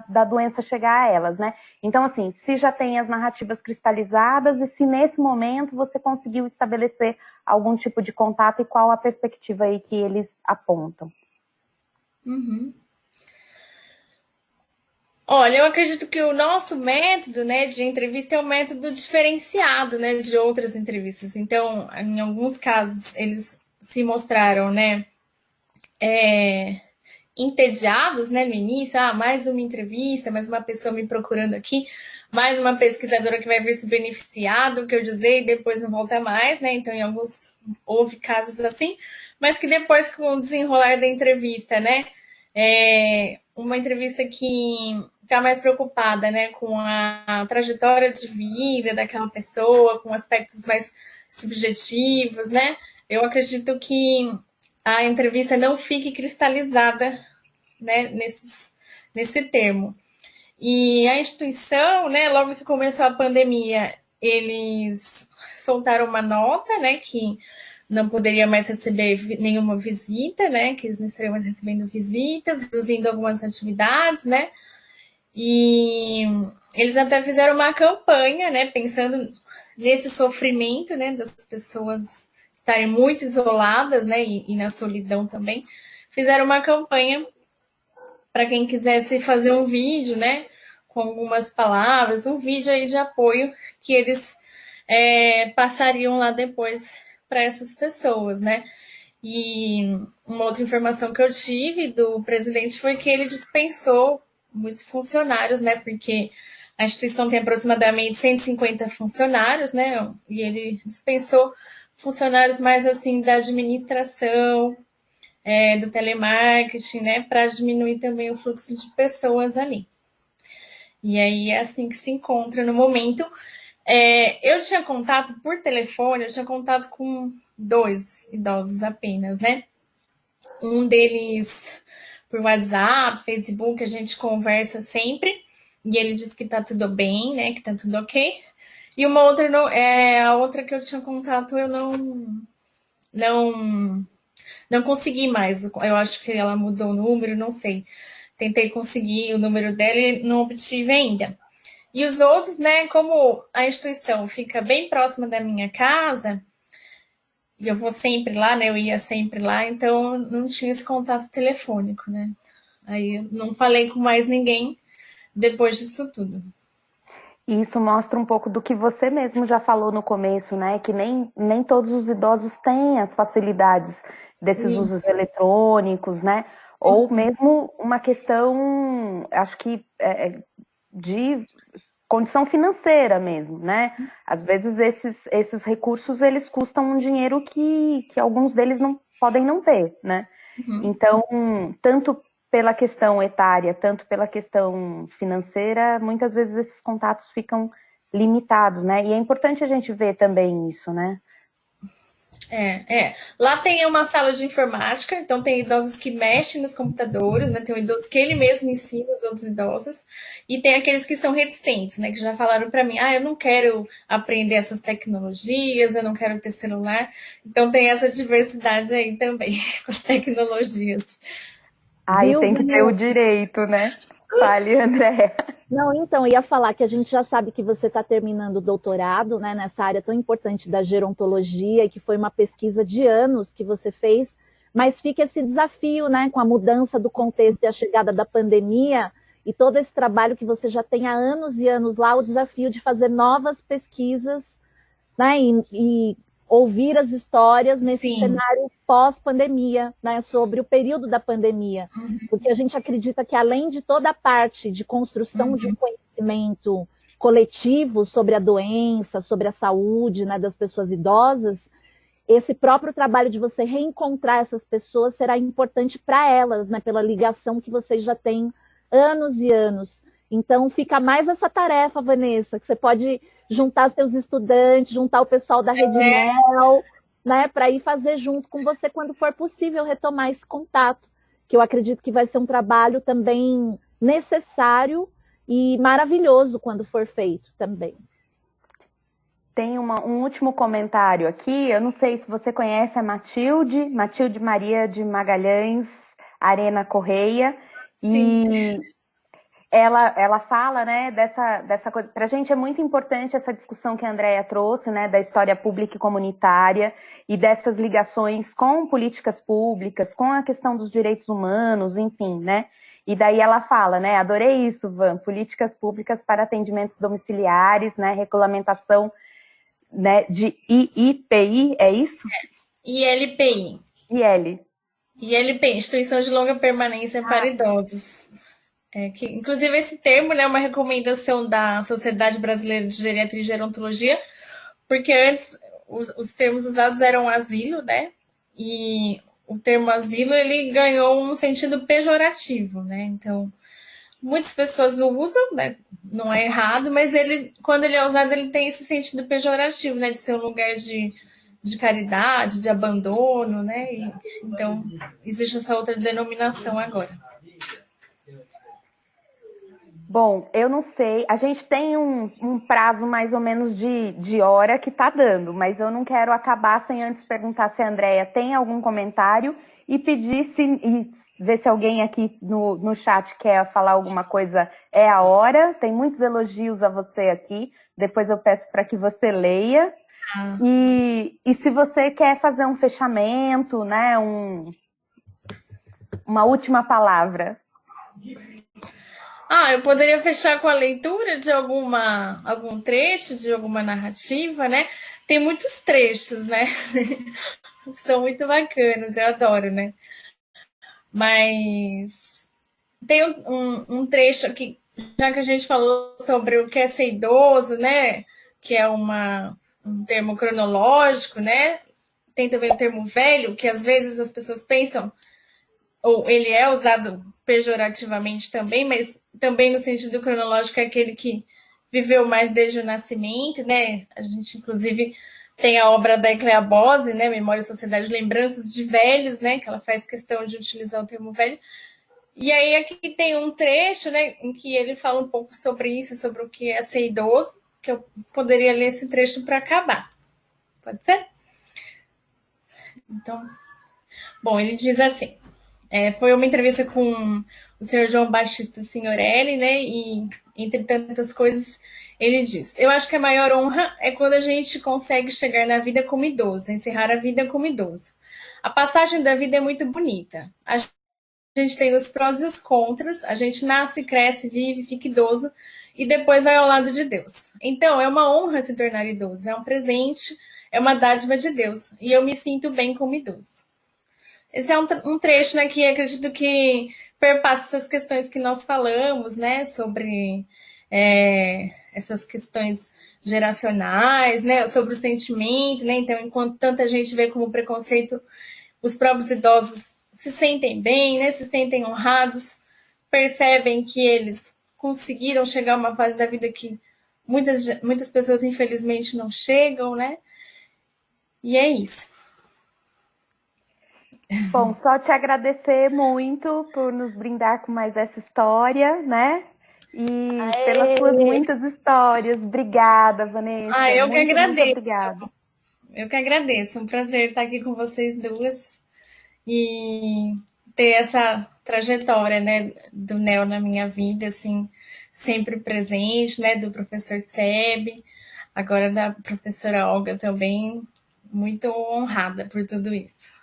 da doença chegar a elas, né? Então, assim, se já tem as narrativas cristalizadas e se nesse momento você conseguiu estabelecer algum tipo de contato e qual a perspectiva aí que eles apontam. Uhum. Olha, eu acredito que o nosso método, né, de entrevista é um método diferenciado, né, de outras entrevistas. Então, em alguns casos, eles se mostraram, né, entediados, né, no início, mais uma entrevista, mais uma pessoa me procurando aqui, mais uma pesquisadora que vai ver se beneficiar do que eu dizer e depois não volta mais, né, então em alguns houve casos assim, mas que depois com o desenrolar da entrevista, né, uma entrevista que está mais preocupada, né, com a trajetória de vida daquela pessoa, com aspectos mais subjetivos, né, eu acredito que a entrevista não fique cristalizada, né, nesse termo. E a instituição, né, logo que começou a pandemia, eles soltaram uma nota, né, que não poderia mais receber nenhuma visita, né, que eles não estariam mais recebendo visitas, reduzindo algumas atividades, né, e eles até fizeram uma campanha, né, pensando nesse sofrimento, né, das pessoas estarem muito isoladas, né, e na solidão também, fizeram uma campanha para quem quisesse fazer um vídeo, né, com algumas palavras, um vídeo aí de apoio que eles passariam lá depois para essas pessoas, né. E uma outra informação que eu tive do presidente foi que ele dispensou muitos funcionários, né, porque a instituição tem aproximadamente 150 funcionários, né, e ele dispensou funcionários mais assim da administração, do telemarketing, né, para diminuir também o fluxo de pessoas ali. E aí é assim que se encontra no momento. Eu tinha contato por telefone, eu tinha contato com 2 idosos apenas, né? Um deles por WhatsApp, Facebook, a gente conversa sempre, e ele diz que tá tudo bem, né, que tá tudo ok. E uma outra, a outra que eu tinha contato, eu não consegui mais. Eu acho que ela mudou o número, não sei. Tentei conseguir o número dela e não obtive ainda. E os outros, né, como a instituição fica bem próxima da minha casa, e eu vou sempre lá, né, eu ia sempre lá, então não tinha esse contato telefônico, né. Aí não falei com mais ninguém depois disso tudo. E isso mostra um pouco do que você mesmo já falou no começo, né? Que nem todos os idosos têm as facilidades desses usos eletrônicos, né? Ou mesmo uma questão, acho que de condição financeira mesmo, né? Às vezes esses recursos, eles custam um dinheiro que alguns deles não podem não ter, né? Então, tanto pela questão etária, tanto pela questão financeira, muitas vezes esses contatos ficam limitados, né? E é importante a gente ver também isso, né? Lá tem uma sala de informática, então tem idosos que mexem nos computadores, né? Tem um idoso que ele mesmo ensina os outros idosos, e tem aqueles que são reticentes, né? Que já falaram para mim, eu não quero aprender essas tecnologias, eu não quero ter celular. Então tem essa diversidade aí também com as tecnologias. E tem que ter o direito, né? Fale, André. Não, então, ia falar que a gente já sabe que você está terminando o doutorado, né, nessa área tão importante da gerontologia, e que foi uma pesquisa de anos que você fez, mas fica esse desafio, né, com a mudança do contexto e a chegada da pandemia, e todo esse trabalho que você já tem há anos e anos lá, o desafio de fazer novas pesquisas, né, e ouvir as histórias nesse cenário pós-pandemia, né, sobre o período da pandemia, porque a gente acredita que além de toda a parte de construção de um conhecimento coletivo sobre a doença, sobre a saúde, né, das pessoas idosas, esse próprio trabalho de você reencontrar essas pessoas será importante para elas, né, pela ligação que vocês já têm anos e anos. Então fica mais essa tarefa, Vanessa, que você pode juntar seus estudantes, juntar o pessoal da Rede Mel, né, para ir fazer junto com você quando for possível retomar esse contato, que eu acredito que vai ser um trabalho também necessário e maravilhoso quando for feito também. Tem um último comentário aqui, eu não sei se você conhece a Matilde Maria de Magalhães Arena Correia, e ela fala, né, dessa coisa. Para a gente é muito importante essa discussão que a Andrea trouxe, né, da história pública e comunitária e dessas ligações com políticas públicas, com a questão dos direitos humanos, enfim, né. E daí ela fala, né, adorei isso, Van, políticas públicas para atendimentos domiciliares, né, regulamentação, né, de IIPI, é isso? ILPI. ILPI, Instituição de Longa Permanência para Idosos. Inclusive esse termo, né, é uma recomendação da Sociedade Brasileira de Geriatria e Gerontologia, porque antes os termos usados eram asilo, né, e o termo asilo, ele ganhou um sentido pejorativo, né, então muitas pessoas o usam, né, não é errado, mas quando ele é usado, ele tem esse sentido pejorativo, né, de ser um lugar de caridade, de abandono, né, então existe essa outra denominação agora. Bom, eu não sei, a gente tem um prazo mais ou menos de hora que tá dando, mas eu não quero acabar sem antes perguntar se a Andrea tem algum comentário e pedir e ver se alguém aqui no chat quer falar alguma coisa. É a hora, tem muitos elogios a você aqui, depois eu peço para que você leia. E se você quer fazer um fechamento, né, uma última palavra. Eu poderia fechar com a leitura de algum trecho, de alguma narrativa, né? Tem muitos trechos, né? Que são muito bacanas, eu adoro, né? Mas tem um trecho aqui, já que a gente falou sobre o que é ser idoso, né? Que é um termo cronológico, né? Tem também o termo velho, que às vezes as pessoas pensam, ou ele é usado pejorativamente também, mas também no sentido cronológico é aquele que viveu mais desde o nascimento, né? A gente, inclusive, tem a obra da Ecléa Bose, né? Memória e Sociedade, Lembranças de Velhos, né? Que ela faz questão de utilizar o termo velho. E aí aqui tem um trecho, né? Em que ele fala um pouco sobre isso, sobre o que é ser idoso, que eu poderia ler esse trecho para acabar. Pode ser? Então, bom, ele diz assim... foi uma entrevista com o senhor João Batista Signorelli, né? E, entre tantas coisas, ele diz: eu acho que a maior honra é quando a gente consegue chegar na vida como idoso, encerrar a vida como idoso. A passagem da vida é muito bonita. A gente tem os prós e os contras, a gente nasce, cresce, vive, fica idoso e depois vai ao lado de Deus. Então, é uma honra se tornar idoso, é um presente, é uma dádiva de Deus. E eu me sinto bem como idoso. Esse é um trecho, né, que acredito que perpassa essas questões que nós falamos, né, sobre essas questões geracionais, né, sobre o sentimento, né, então enquanto tanta gente vê como preconceito, os próprios idosos se sentem bem, né, se sentem honrados, percebem que eles conseguiram chegar a uma fase da vida que muitas pessoas infelizmente não chegam, né, e é isso. Bom, só te agradecer muito por nos brindar com mais essa história, né? E pelas suas muitas histórias. Obrigada, Vanessa. Eu que agradeço. Muito obrigada. Eu que agradeço. Um prazer estar aqui com vocês duas e ter essa trajetória, né, do Neo na minha vida, assim, sempre presente, né, do professor Tseb, agora da professora Olga também, muito honrada por tudo isso.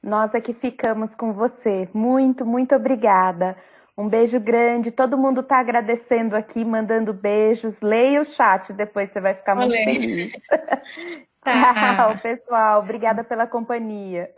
Nós aqui ficamos com você. Muito, muito obrigada. Um beijo grande. Todo mundo está agradecendo aqui, mandando beijos. Leia o chat, depois você vai ficar muito feliz. Tá. Tchau, pessoal. Obrigada pela companhia.